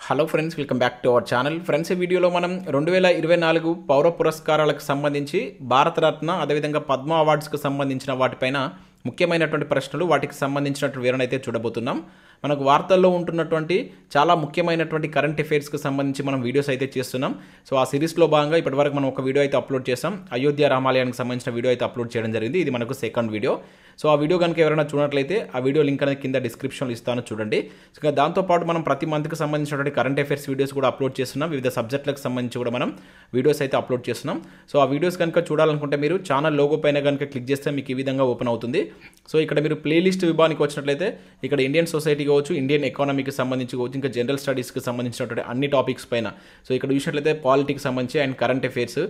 Hello friends, welcome back to our channel. Friends, ఈ వీడియోలో మనం 2024 పౌర పురస్కారాలకు సంబంధించి భారతరత్న అదేవిధంగా పద్మ అవార్డ్స్కి సంబంధించిన వాటిపైన ముఖ్యమైనటువంటి ప్రశ్నలు, వాటికి సంబంధించినటువంటి వివరణ అయితే చూడబోతున్నాం. మనకు వార్తల్లో ఉంటున్నటువంటి చాలా ముఖ్యమైనటువంటి కరెంట్ అఫైర్స్కి సంబంధించి మనం వీడియోస్ అయితే చేస్తున్నాం. సో ఆ సిరీస్లో భాగంగా ఇప్పటివరకు మనం ఒక వీడియో అయితే అప్లోడ్ చేసాం. అయోధ్య రామాలయానికి సంబంధించిన వీడియో అయితే అప్లోడ్ చేయడం జరిగింది. ఇది మనకు సెకండ్ వీడియో. సో ఆ వీడియో కనుక ఎవరైనా చూడట్లయితే ఆ వీడియో లింక్ అనేది కింద డిస్క్రిప్షన్లో ఇస్తాను, చూడండి. సో దాంతోపాటు మనం ప్రతి మంత్కి సంబంధించినటువంటి కరెంట్ అఫైర్స్ వీడియోస్ కూడా అప్లోడ్ చేస్తున్నాం. వివిధ సబ్జెక్టులకు సంబంధించి కూడా మనం వీడియోస్ అయితే అప్లోడ్ చేస్తున్నాం. సో ఆ వీడియోస్ కనుక చూడాలనుకుంటే మీరు ఛానల్ లోగో పైన కనుక క్లిక్ చేస్తే మీకు ఈ విధంగా ఓపెన్ అవుతుంది. సో ఇక్కడ మీరు ప్లేలిస్ట్ విభాగానికి వచ్చినట్లయితే ఇక్కడ ఇండియన్ సొసైటీ కావచ్చు, ఇండియన్ ఎకానమీకి సంబంధించి కావచ్చు, ఇంకా జనరల్ స్టడీస్కి సంబంధించినటువంటి అన్ని టాపిక్స్ పైన. సో ఇక్కడ చూసినట్లయితే పాలిటిక్స్ సంబంధించి and current affairs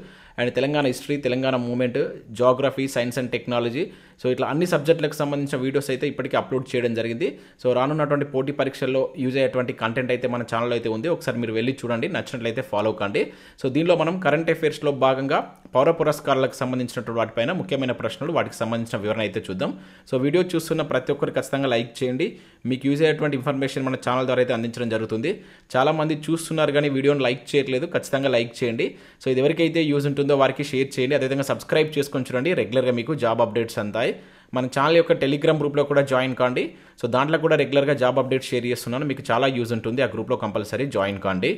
and Telangana history, Telangana movement, geography, science and technology, so ఇట్లా అన్ని సబ్జెక్టులకు సంబంధించిన వీడియోస్ అయితే ఇప్పటికీ అప్లోడ్ చేయడం జరిగింది. సో రానున్నటువంటి పోటీ పరీక్షల్లో యూజ్ అయ్యేటువంటి కంటెంట్ అయితే మన ఛానల్ అయితే ఉంది. ఒకసారి మీరు వెళ్ళి చూడండి, నచ్చినట్లయితే ఫాలో కండి. సో దీనిలో మనం కరెంట్ అఫైర్స్లో భాగంగా పౌర పురస్కారాలకు సంబంధించినటువంటి వాటిపైన ముఖ్యమైన ప్రశ్నలు, వాటికి సంబంధించిన వివరణ అయితే చూద్దాం. సో వీడియో చూస్తున్న ప్రతి ఒక్కరు ఖచ్చితంగా లైక్ చేయండి. మీకు యూజ్ అయ్యేటువంటి ఇన్ఫర్మేషన్ మన ఛానల్ ద్వారా అయితే అందించడం జరుగుతుంది. చాలామంది చూస్తున్నారు కానీ వీడియోని లైక్ చేయట్లేదు, ఖచ్చితంగా లైక్ చేయండి. సో ఇది ఎవరికైతే యూజ్ ఉంటుందో వారికి షేర్ చేయండి. అదేవిధంగా సబ్స్క్రైబ్ చేసుకొని చూడండి, రెగ్యులర్గా మీకు జాబ్ అప్డేట్స్ అంతాయి. మన ఛానల్ యొక్క టెలిగ్రామ్ గ్రూప్లో కూడా జాయిన్ కాండి. సో దాంట్లో కూడా రెగ్యులర్గా జాబ్ అప్డేట్స్ షేర్ చేస్తున్నాను, మీకు చాలా యూజ్ ఉంటుంది. ఆ గ్రూప్లో కంపల్సరీ జాయిన్ కాండి.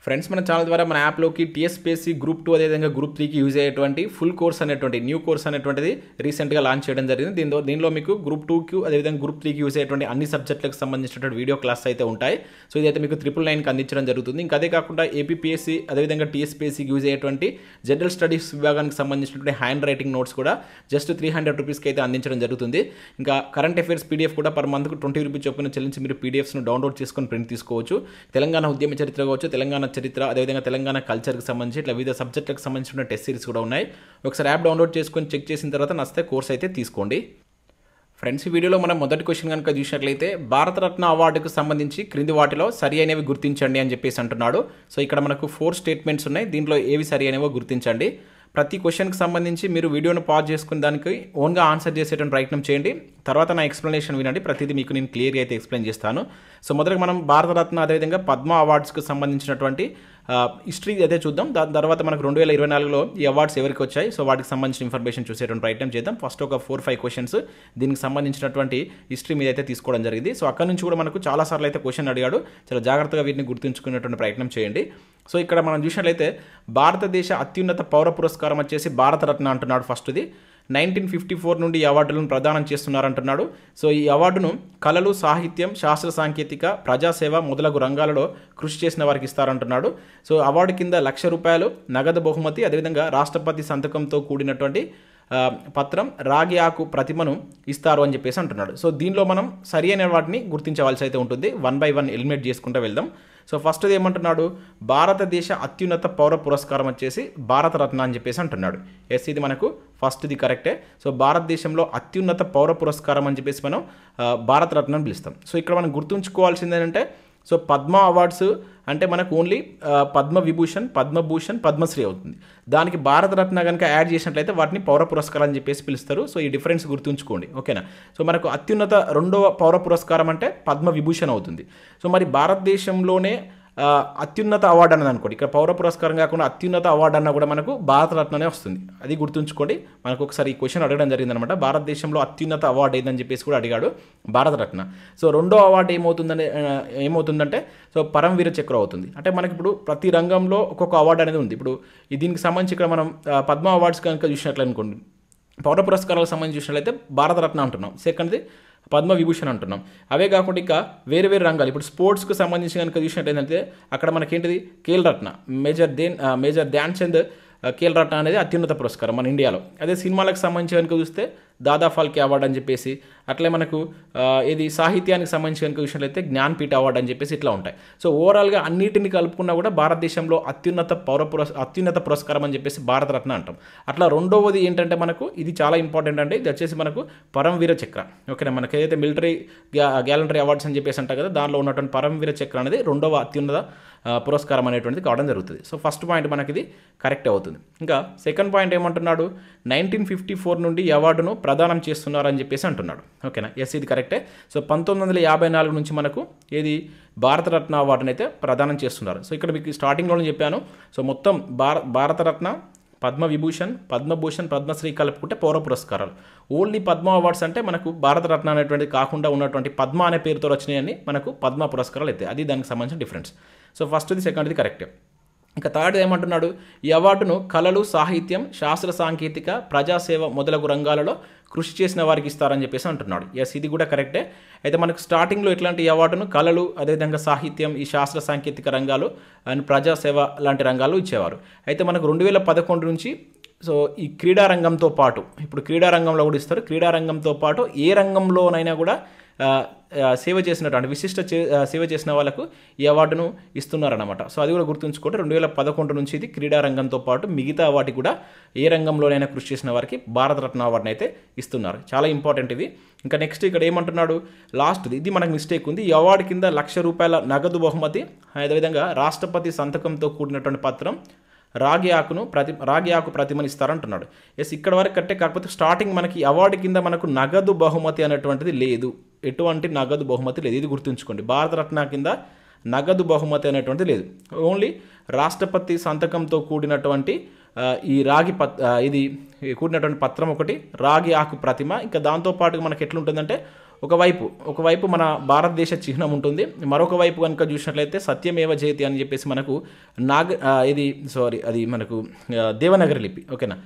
ఫ్రెండ్స్, మన ఛానల్ ద్వారా మన యాప్లోకి టీఎస్పీఎస్సీ గ్రూప్ 2 అదేవిధంగా గ్రూప్ 3కి యూజ్ అయ్యేటువంటి ఫుల్ కోర్స్ అనేటువంటి న్యూ కోర్స్ అనేటువంటిది రీసెంట్గా లాంచ్ చేయడం జరిగింది. దీనిలో మీకు గ్రూప్ 2కి అదేవిధంగా గ్రూప్ 3కి యూజ్ అయ్యేటువంటి అన్ని సబ్జెక్టులకు సంబంధించినటువంటి వీడియో క్లాస్ అయితే ఉంటాయి. సో ఇదైతే మీకు 999కి అందించడం జరుగుతుంది. ఇంకా అదే కాకుండా ఏపీపీఎస్సీ అదేవిధంగా టీఎస్పీఎస్సీకి యూజ్ అయ్యేటువంటి జనరల్ స్టడీస్ విభాగానికి సంబంధించినటువంటి హ్యాండ్ రైటింగ్ నోట్స్ కూడా జస్ట్ 300 రూపీస్కి అయితే అందించడం జరుగుతుంది. ఇంకా కరెంట్ అఫైర్స్ పీడిఎఫ్ కూడా పర్ మంత్కు 20 రూపీస్ చొప్పున చెల్లించి మీరు పీడిఎఫ్స్ను డౌన్లోడ్ చేసుకొని ప్రింట్ తీసుకోవచ్చు. తెలంగాణ ఉద్యమ చరిత్ర కావచ్చు, తెలంగాణ చరిత్ర, అదేవిధంగా తెలంగాణ కల్చర్కి సంబంధించి ఇట్లా వివిధ సబ్జెక్టులకు సంబంధించిన టెస్ట్ సిరీస్ కూడా ఉన్నాయి. ఒకసారి యాప్ డౌన్లోడ్ చేసుకొని చెక్ చేసిన తర్వాత నచ్చితే కోర్స్ అయితే తీసుకోండి. ఫ్రెండ్స్, ఈ వీడియోలో మనం మొదటి క్వశ్చన్ కనుక చూసినట్లయితే భారతరత్న అవార్డుకు సంబంధించి క్రింది వాటిలో సరి అయినవి గుర్తించండి అని చెప్పేసి అంటున్నాడు. సో ఇక్కడ మనకు 4 స్టేట్మెంట్స్ ఉన్నాయి. దీంట్లో ఏవి సరి అయినవో గుర్తించండి. ప్రతి క్వశ్చన్కి సంబంధించి మీరు వీడియోను పాజ్ చేసుకుని దానికి ఓన్గా ఆన్సర్ చేసేటువంటి ప్రయత్నం చేయండి. తర్వాత నా ఎక్స్ప్లెనేషన్ వినండి, ప్రతిదీ మీకు నేను క్లియర్గా అయితే ఎక్స్ప్లెయిన్ చేస్తాను. సో మొదటగా మనం భారతరత్న అదేవిధంగా పద్మ అవార్డ్స్కి సంబంధించినటువంటి హిస్టరీ అయితే చూద్దాం. దాని తర్వాత మనకు 2024లో ఈ అవార్డ్స్ ఎవరికి వచ్చాయి, సో వాటికి సంబంధించిన ఇన్ఫర్మేషన్ చూసేటువంటి ప్రయత్నం చేద్దాం. ఫస్ట్ ఒక 4-5 క్వశ్చన్స్ దీనికి సంబంధించినటువంటి హిస్టరీ మీద అయితే తీసుకోవడం జరిగింది. సో అక్కడ నుంచి కూడా మనకు చాలాసార్లు అయితే క్వశ్చన్ అడిగాడు. చాలా జాగ్రత్తగా వీటిని గుర్తుంచుకునేటువంటి ప్రయత్నం చేయండి. సో ఇక్కడ మనం చూసినట్లయితే భారతదేశ అత్యున్నత పౌర పురస్కారం వచ్చేసి భారతరత్న అంటున్నాడు. ఫస్ట్ది 1954 నుండి ఈ అవార్డులను ప్రదానం చేస్తున్నారంటున్నాడు. సో ఈ అవార్డును కళలు, సాహిత్యం, శాస్త్ర సాంకేతిక, ప్రజాసేవ మొదలగు రంగాలలో కృషి చేసిన వారికి ఇస్తారంటున్నాడు. సో అవార్డు కింద ₹1,00,000 నగదు బహుమతి, అదేవిధంగా రాష్ట్రపతి సంతకంతో కూడినటువంటి పత్రం, రాగి ఆకు ప్రతిమను ఇస్తారు అని చెప్పేసి అంటున్నాడు. సో దీనిలో మనం సరి అయిన వాటిని గుర్తించవలసి అయితే ఉంటుంది. 1 by 1 ఎలిమినేట్ చేసుకుంటూ వెళ్దాం. సో ఫస్ట్ది ఏమంటున్నాడు, భారతదేశ అత్యున్నత పౌర పురస్కారం వచ్చేసి భారతరత్న అని చెప్పేసి అంటున్నాడు. ఎస్, ఇది మనకు ఫస్ట్ది కరెక్టే. సో భారతదేశంలో అత్యున్నత పౌర పురస్కారం అని చెప్పేసి మనం భారతరత్న అని పిలుస్తాం. సో ఇక్కడ మనం గుర్తుంచుకోవాల్సింది ఏంటంటే, సో పద్మ అవార్డ్స్ అంటే మనకు ఓన్లీ పద్మ విభూషణ్, పద్మభూషణ్, పద్మశ్రీ అవుతుంది. దానికి భారతరత్న కనుక యాడ్ చేసినట్లయితే వాటిని పౌర పురస్కారం అని చెప్పేసి పిలుస్తారు. సో ఈ డిఫరెన్స్ గుర్తుంచుకోండి, ఓకేనా. సో మనకు అత్యున్నత 2వ పౌర పురస్కారం అంటే పద్మ విభూషణ్ అవుతుంది. సో మరి భారతదేశంలోనే అత్యున్నత అవార్డు అన్నది అనుకోండి, ఇక్కడ పౌర పురస్కారం కాకుండా అత్యున్నత అవార్డు అన్న కూడా మనకు భారతరత్ననే వస్తుంది. అది గుర్తుంచుకోండి. మనకు ఒకసారి ఈ క్వశ్చన్ అడగడం జరిగిందనమాట. భారతదేశంలో అత్యున్నత అవార్డు ఏదని చెప్పేసి కూడా అడిగాడు భారతరత్న. సో 2వ అవార్డు ఏమవుతుందంటే సో పరమవీర చక్ర అవుతుంది. అంటే మనకి ఇప్పుడు ప్రతి రంగంలో ఒక్కొక్క అవార్డు అనేది ఉంది. ఇప్పుడు దీనికి సంబంధించి ఇక్కడ మనం పద్మ అవార్డ్స్ కనుక చూసినట్లు అనుకోండి, పౌర పురస్కారాలకు సంబంధించి చూసినట్లయితే భారతరత్న అంటున్నాం, సెకండ్ది పద్మ విభూషణ్ అంటున్నాం. అవే కాకుండా ఇక వేరే వేరే రంగాలు, ఇప్పుడు స్పోర్ట్స్కి సంబంధించి కనుక చూసినట్టు ఏంటంటే అక్కడ మనకేంటిది ఖేల్ రత్న, మేజర్ ధ్యాన్ చంద్ ఖేల్ రత్న అనేది అత్యున్నత పురస్కారం మన ఇండియాలో. అదే సినిమాలకు సంబంధించి కనుక చూస్తే దాదా ఫాల్కే అవార్డు అని చెప్పేసి, అట్లే మనకు ఇది సాహిత్యానికి సంబంధించి కనుక చూసినట్లయితే జ్ఞాన్పీఠ అవార్డు అని చెప్పేసి ఇట్లా ఉంటాయి. సో ఓవరాల్గా అన్నిటిని కలుపుకున్నా కూడా భారతదేశంలో అత్యున్నత పురస్కారం అని చెప్పేసి భారతరత్న అంటాం. అట్లా 2వది ఏంటంటే మనకు ఇది చాలా ఇంపార్టెంట్ అంటే ఇది వచ్చేసి మనకు పరమవీర చక్ర, ఓకేనా. మనకి ఏదైతే మిలిటరీ గ్యాలంటరీ అవార్డ్స్ అని చెప్పేసి అంటారు కదా, దానిలో ఉన్నటువంటి పరమవీర చక్ర అనేది 2వ అత్యున్నత పురస్కారం అనేటువంటిది కావడం జరుగుతుంది. సో ఫస్ట్ పాయింట్ మనకి ఇది కరెక్ట్ అవుతుంది. ఇంకా సెకండ్ పాయింట్ ఏమంటున్నాడు, 1954 నుండి ఈ అవార్డును ప్రదానం చేస్తున్నారని చెప్పేసి అంటున్నాడు. ఓకేనా, ఎస్ ఇది కరెక్టే. సో 1954 నుంచి మనకు ఏది భారతరత్న అవార్డుని అయితే ప్రదానం చేస్తున్నారు. సో ఇక్కడ మీకు స్టార్టింగ్లో చెప్పాను. సో మొత్తం భారతరత్న, పద్మవిభూషణ్, పద్మభూషణ్, పద్మశ్రీ కలుపుకుంటే పౌర పురస్కారాలు. ఓన్లీ పద్మ అవార్డ్స్ అంటే మనకు భారతరత్న అనేటువంటిది కాకుండా ఉన్నటువంటి పద్మ అనే పేరుతో వచ్చినాయని మనకు పద్మ పురస్కారాలు అయితే అది దానికి సంబంధించిన డిఫరెన్స్. సో ఫస్ట్ది సెకండ్ది కరెక్టే. ఇంకా థర్డ్ ఏమంటున్నాడు, ఈ అవార్డును కళలు, సాహిత్యం, శాస్త్ర సాంకేతిక, ప్రజాసేవ మొదలగు రంగాలలో కృషి చేసిన వారికి ఇస్తారని చెప్పేసి అంటున్నాడు. ఎస్ ఇది కూడా కరెక్టే. అయితే మనకు స్టార్టింగ్లో ఇట్లాంటి ఈ అవార్డును కళలు, అదేవిధంగా సాహిత్యం, ఈ శాస్త్ర సాంకేతిక రంగాలు అండ్ ప్రజాసేవ లాంటి రంగాలు ఇచ్చేవారు. అయితే మనకు 2011 నుంచి సో ఈ క్రీడారంగంతో పాటు ఇప్పుడు క్రీడారంగంలో కూడా ఇస్తారు. క్రీడారంగంతో పాటు ఏ రంగంలోనైనా కూడా సేవ చేసినటువంటి విశిష్ట సేవ చేసిన వాళ్ళకు ఈ అవార్డును ఇస్తున్నారన్నమాట. సో అది కూడా గుర్తుంచుకుంటే 2011 నుంచి ఇది క్రీడారంగంతో పాటు మిగతా వాటికి కూడా ఏ రంగంలోనైనా కృషి చేసిన వారికి భారతరత్న అవార్డుని అయితే ఇస్తున్నారు. చాలా ఇంపార్టెంట్ ఇది. ఇంకా నెక్స్ట్ ఇక్కడ ఏమంటున్నాడు, లాస్ట్ది ఇది మనకు మిస్టేక్ ఉంది. ఈ అవార్డు కింద ₹1,00,000 నగదు బహుమతి, అదేవిధంగా రాష్ట్రపతి సంతకంతో కూడినటువంటి పత్రం, రాగి ఆకు ప్రతిమని ఇస్తారంటున్నాడు. ఎస్ ఇక్కడ వరకు కట్టే. కాకపోతే స్టార్టింగ్ మనకి అవార్డు కింద మనకు నగదు బహుమతి అనేటువంటిది లేదు, ఎటువంటి నగదు బహుమతి లేదు. ఇది గుర్తుంచుకోండి, భారతరత్న కింద నగదు బహుమతి అనేటువంటిది లేదు. ఓన్లీ రాష్ట్రపతి సంతకంతో కూడినటువంటి ఈ ఇది కూడినటువంటి పత్రం ఒకటి, రాగి ఆకు ప్రతిమ. ఇంకా దాంతోపాటు మనకి ఎట్లుంటుందంటే ఒకవైపు మన భారతదేశ చిహ్నం ఉంటుంది, మరొక వైపు కనుక చూసినట్లయితే సత్యమేవ జయతి అని చెప్పేసి మనకు అది మనకు దేవనాగరి లిపి. ఓకేనా,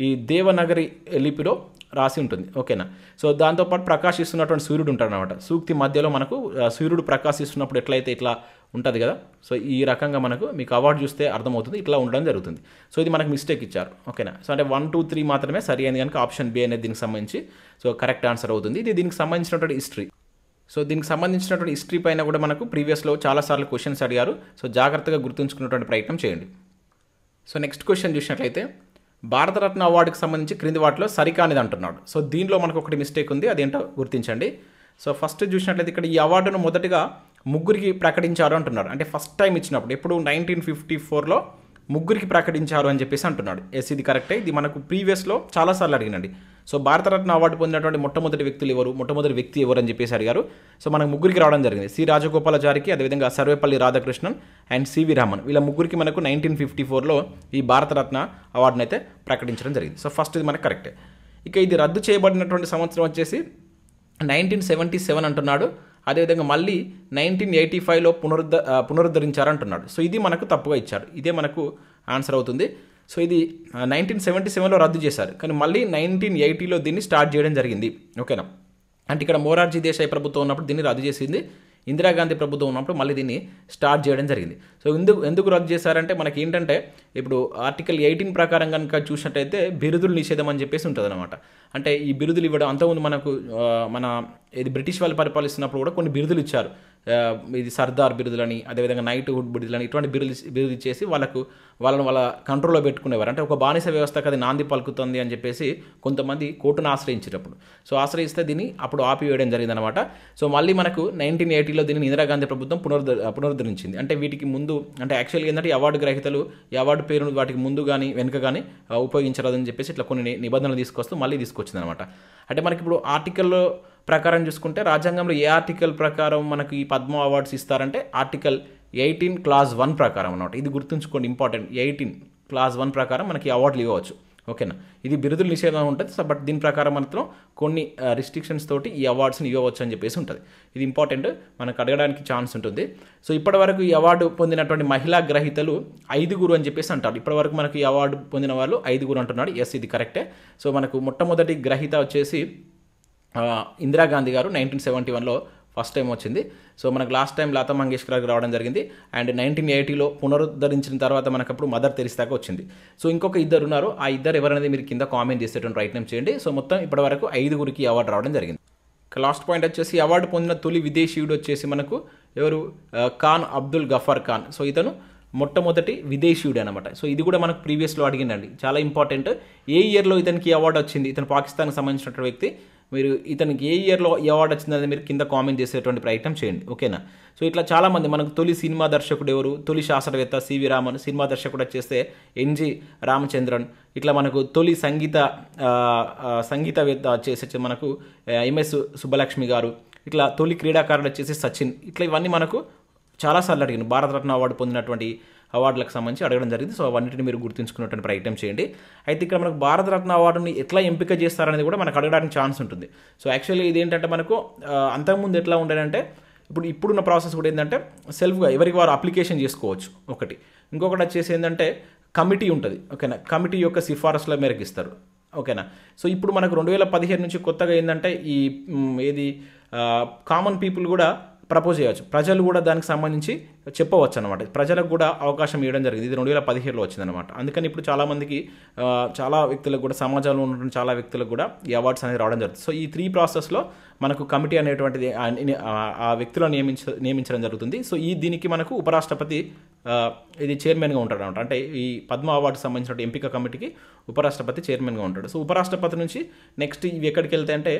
ఈ దేవనాగరి లిపిలో రాసి ఉంటుంది. ఓకేనా, సో దాంతోపాటు ప్రకాశిస్తున్నటువంటి సూర్యుడు ఉంటాడు అనమాట. సూక్తి మధ్యలో మనకు సూర్యుడు ప్రకాశిస్తున్నప్పుడు ఎట్లయితే ఇట్లా ఉంటుంది కదా, సో ఈ రకంగా మనకు మీకు అవార్డు చూస్తే అర్థమవుతుంది, ఇట్లా ఉండడం జరుగుతుంది. సో ఇది మనకు మిస్టేక్ ఇచ్చారు. ఓకేనా, సో అంటే 1, 2, 3 మాత్రమే సరి అయింది కనుక ఆప్షన్ బి అనేది దీనికి సంబంధించి సో కరెక్ట్ ఆన్సర్ అవుతుంది. ఇది దీనికి సంబంధించినటువంటి హిస్టరీ. సో దీనికి సంబంధించినటువంటి హిస్టరీ పైన కూడా మనకు ప్రీవియస్లో చాలాసార్లు క్వశ్చన్స్ అడిగారు. సో జాగ్రత్తగా గుర్తుంచుకున్నటువంటి ప్రయత్నం చేయండి. సో నెక్స్ట్ క్వశ్చన్ చూసినట్లయితే భారతరత్న అవార్డుకి సంబంధించి క్రింది వాటిలో సరికానిది అంటున్నాడు. సో దీనిలో మనకు ఒకటి మిస్టేక్ ఉంది, అదేంటో గుర్తించండి. సో ఫస్ట్ చూసినట్లయితే ఇక్కడ ఈ అవార్డును మొదటిగా ముగ్గురికి ప్రకటించారు అంటున్నారు. అంటే ఫస్ట్ టైం ఇచ్చినప్పుడు ఎప్పుడు 1954లో ముగ్గురికి ప్రకటించారు అని చెప్పేసి అంటున్నాడు. ఎస్ ఇది కరెక్టే. ఇది మనకు ప్రీవియస్లో చాలాసార్లు అడిగినండి. సో భారతరత్న అవార్డు పొందినటువంటి మొట్టమొదటి వ్యక్తి ఎవరు అని చెప్పేసి అడిగారు. సో మనకు ముగ్గురికి రావడం జరిగింది. సి రాజగోపాలాచారికి, అదేవిధంగా సర్వేపల్లి రాధాకృష్ణన్ అండ్ సివి రామన్. వీళ్ళ ముగ్గురికి మనకు 1954లో ఈ భారతరత్న అవార్డును అయితే ప్రకటించడం జరిగింది. సో ఫస్ట్ ఇది మనకు కరెక్టే. ఇక ఇది రద్దు చేయబడినటువంటి సంవత్సరం వచ్చేసి 1977 అంటున్నాడు. అదేవిధంగా మళ్ళీ 1985లో పునరుద్ధరించారంటున్నాడు. సో ఇది మనకు తప్పుగా ఇచ్చాడు, ఇదే మనకు ఆన్సర్ అవుతుంది. సో ఇది 1977లో రద్దు చేశారు, కానీ మళ్ళీ 1980లో దీన్ని స్టార్ట్ చేయడం జరిగింది. ఓకేనా, అంటే ఇక్కడ మొరార్జీ దేశాయ్ ప్రభుత్వం ఉన్నప్పుడు దీన్ని రద్దు చేసింది, ఇందిరాగాంధీ ప్రభుత్వం ఉన్నప్పుడు మళ్ళీ దీన్ని స్టార్ట్ చేయడం జరిగింది. సో ఎందుకు రద్దు చేశారంటే మనకి ఏంటంటే ఇప్పుడు ఆర్టికల్ 18 ప్రకారం కనుక చూసినట్టయితే బిరుదులు నిషేధం అని చెప్పేసి ఉంటుంది అనమాట. అంటే ఈ బిరుదులు ఇవ్వడం అంతకుముందు మనకు ఇది బ్రిటిష్ వాళ్ళు పరిపాలిస్తున్నప్పుడు కూడా కొన్ని బిరుదులు ఇచ్చారు. ఇది సర్దార్ బిరుదులని, అదేవిధంగా నైట్హుడ్ బిరుదులని, ఇటువంటి బిరుదు ఇచ్చేసి వాళ్ళ కంట్రోల్లో పెట్టుకునేవారు. అంటే ఒక బానిస వ్యవస్థకు అది నాంది పలుకుతుంది అని చెప్పేసి కొంతమంది కోర్టును ఆశ్రయించేటప్పుడు సో ఆశ్రయిస్తే దీన్ని అప్పుడు ఆపివేయడం జరిగిందనమాట. సో మళ్ళీ మనకు 1980లో దీన్ని ఇందిరాగాంధీ ప్రభుత్వం పునరుద్ధరించింది. అంటే వీటికి ముందు అంటే యాక్చువల్గా ఏంటంటే ఈ అవార్డు గ్రహీతలు ఈ అవార్డు పేరును వాటికి ముందు కానీ వెనుక కానీ ఉపయోగించరాదని చెప్పేసి ఇట్లా కొన్ని నిబంధనలు తీసుకొస్తూ మళ్ళీ తీసుకొచ్చింది అనమాట. అంటే మనకి ఇప్పుడు ఆర్టికల్ ప్రకారం చూసుకుంటే రాజ్యాంగంలో ఏ ఆర్టికల్ ప్రకారం మనకి ఈ పద్మ అవార్డ్స్ ఇస్తారంటే ఆర్టికల్ 18 క్లాజ్ 1 ప్రకారం అన్నమాట. ఇది గుర్తుంచుకోండి, ఇంపార్టెంట్. 18 క్లాజ్ 1 ప్రకారం మనకి అవార్డులు ఇవ్వవచ్చు. ఓకేనా, ఇది బిరుదుల నిషేధం ఉంటుంది. సో బట్ దీని ప్రకారం మాత్రం కొన్ని రిస్ట్రిక్షన్స్ తోటి ఈ అవార్డ్స్ని ఇవ్వవచ్చు అని చెప్పేసి ఉంటుంది. ఇది ఇంపార్టెంట్, మనకు అడగడానికి ఛాన్స్ ఉంటుంది. సో ఇప్పటివరకు ఈ అవార్డు పొందినటువంటి మహిళా గ్రహీతలు 5 అని చెప్పేసి అంటారు. ఇప్పటివరకు మనకు ఈ అవార్డు పొందిన వాళ్ళు 5 అంటున్నాడు. ఎస్ ఇది కరెక్టే. సో మనకు మొట్టమొదటి గ్రహీత వచ్చేసి ఇందిరాగాంధీ గారు 1971లో ఫస్ట్ టైం వచ్చింది. సో మనకు లాస్ట్ టైం లతా మంగేష్కర్ గారికి రావడం జరిగింది. అండ్ 1980లో పునరుద్ధరించిన తర్వాత మనకు అప్పుడు మదర్ తెరిసాగా వచ్చింది. సో ఇంకొక 2 ఉన్నారు. ఆ 2 ఎవరనేది మీరు కింద కామెంట్ చేసేటువంటి ప్రయత్నం చేయండి. సో మొత్తం ఇప్పటివరకు 5 అవార్డు రావడం జరిగింది. లాస్ట్ పాయింట్ వచ్చేసి అవార్డు పొందిన తొలి విదేశీయుడు వచ్చేసి మనకు ఎవరు, ఖాన్ అబ్దుల్ గఫార్ ఖాన్. సో ఇతను మొట్టమొదటి విదేశీయుడు అనమాట. సో ఇది కూడా మనకు ప్రీవియస్లో అడిగిందండి, చాలా ఇంపార్టెంట్. ఏ ఇయర్లో ఇతనికి అవార్డు వచ్చింది? ఇతను పాకిస్తాన్కి సంబంధించినటువంటి వ్యక్తి. మీరు ఇతనికి ఏ ఇయర్లో ఈ అవార్డు వచ్చిందని మీరు కింద కామెంట్ చేసేటువంటి ప్రయత్నం చేయండి, ఓకేనా. సో ఇట్లా చాలామంది మనకు తొలి సినిమా దర్శకుడు ఎవరు, తొలి శాస్త్రవేత్త సివి రామన్, సినిమా దర్శకుడు వచ్చేస్తే ఎన్జి రామచంద్రన్, ఇట్లా మనకు తొలి సంగీతవేత్త వచ్చేసి మనకు ఎంఎస్ సుబ్బలక్ష్మి గారు, ఇట్లా తొలి క్రీడాకారుడు వచ్చేసి సచిన్, ఇట్లా ఇవన్నీ మనకు చాలాసార్లు అడిగాను భారతరత్న అవార్డు పొందినటువంటి అవార్డులకు సంబంధించి అడగడం జరిగింది. సో అవన్నిటిని మీరు గుర్తుంచుకున్నటువంటి ప్రయత్నం చేయండి. అయితే ఇక్కడ మనకు భారతరత్న అవార్డుని ఎట్లా ఎంపిక చేస్తారనేది కూడా మనకు అడగడానికి ఛాన్స్ ఉంటుంది. సో యాక్చువల్లీ ఇది ఏంటంటే మనకు అంతకుముందు ఎట్లా ఉండేదంటే ఇప్పుడున్న ప్రాసెస్ కూడా ఏంటంటే సెల్ఫ్గా ఎవరికి వారు అప్లికేషన్ చేసుకోవచ్చు ఒకటి. ఇంకొకటి వచ్చేసి ఏంటంటే కమిటీ ఉంటుంది, ఓకేనా. కమిటీ యొక్క సిఫారసుల మేరకు ఇస్తారు, ఓకేనా. సో ఇప్పుడు మనకు 2015 నుంచి కొత్తగా ఏంటంటే కామన్ పీపుల్ కూడా ప్రపోజ్ చేయవచ్చు, ప్రజలు కూడా దానికి సంబంధించి చెప్పవచ్చు అనమాట. ప్రజలకు కూడా అవకాశం ఇవ్వడం జరిగింది. ఇది 2017లో వచ్చిందనమాట. అందుకని ఇప్పుడు చాలామందికి చాలా వ్యక్తులకు కూడా సమాజంలో ఉన్నటువంటి చాలా వ్యక్తులకు కూడా ఈ అవార్డ్స్ అనేది రావడం జరుగుతుంది. సో ఈ 3 ప్రాసెస్లో మనకు కమిటీ అనేటువంటిది ఆ వ్యక్తులను నియమించడం జరుగుతుంది. సో దీనికి మనకు ఉపరాష్ట్రపతి ఇది చైర్మన్గా ఉంటాడు అనమాట. అంటే ఈ పద్మ అవార్డుకి సంబంధించిన ఎంపిక కమిటీకి ఉపరాష్ట్రపతి చైర్మన్గా ఉంటాడు. సో ఉపరాష్ట్రపతి నుంచి నెక్స్ట్ ఇవి ఎక్కడికి వెళ్తాయి అంటే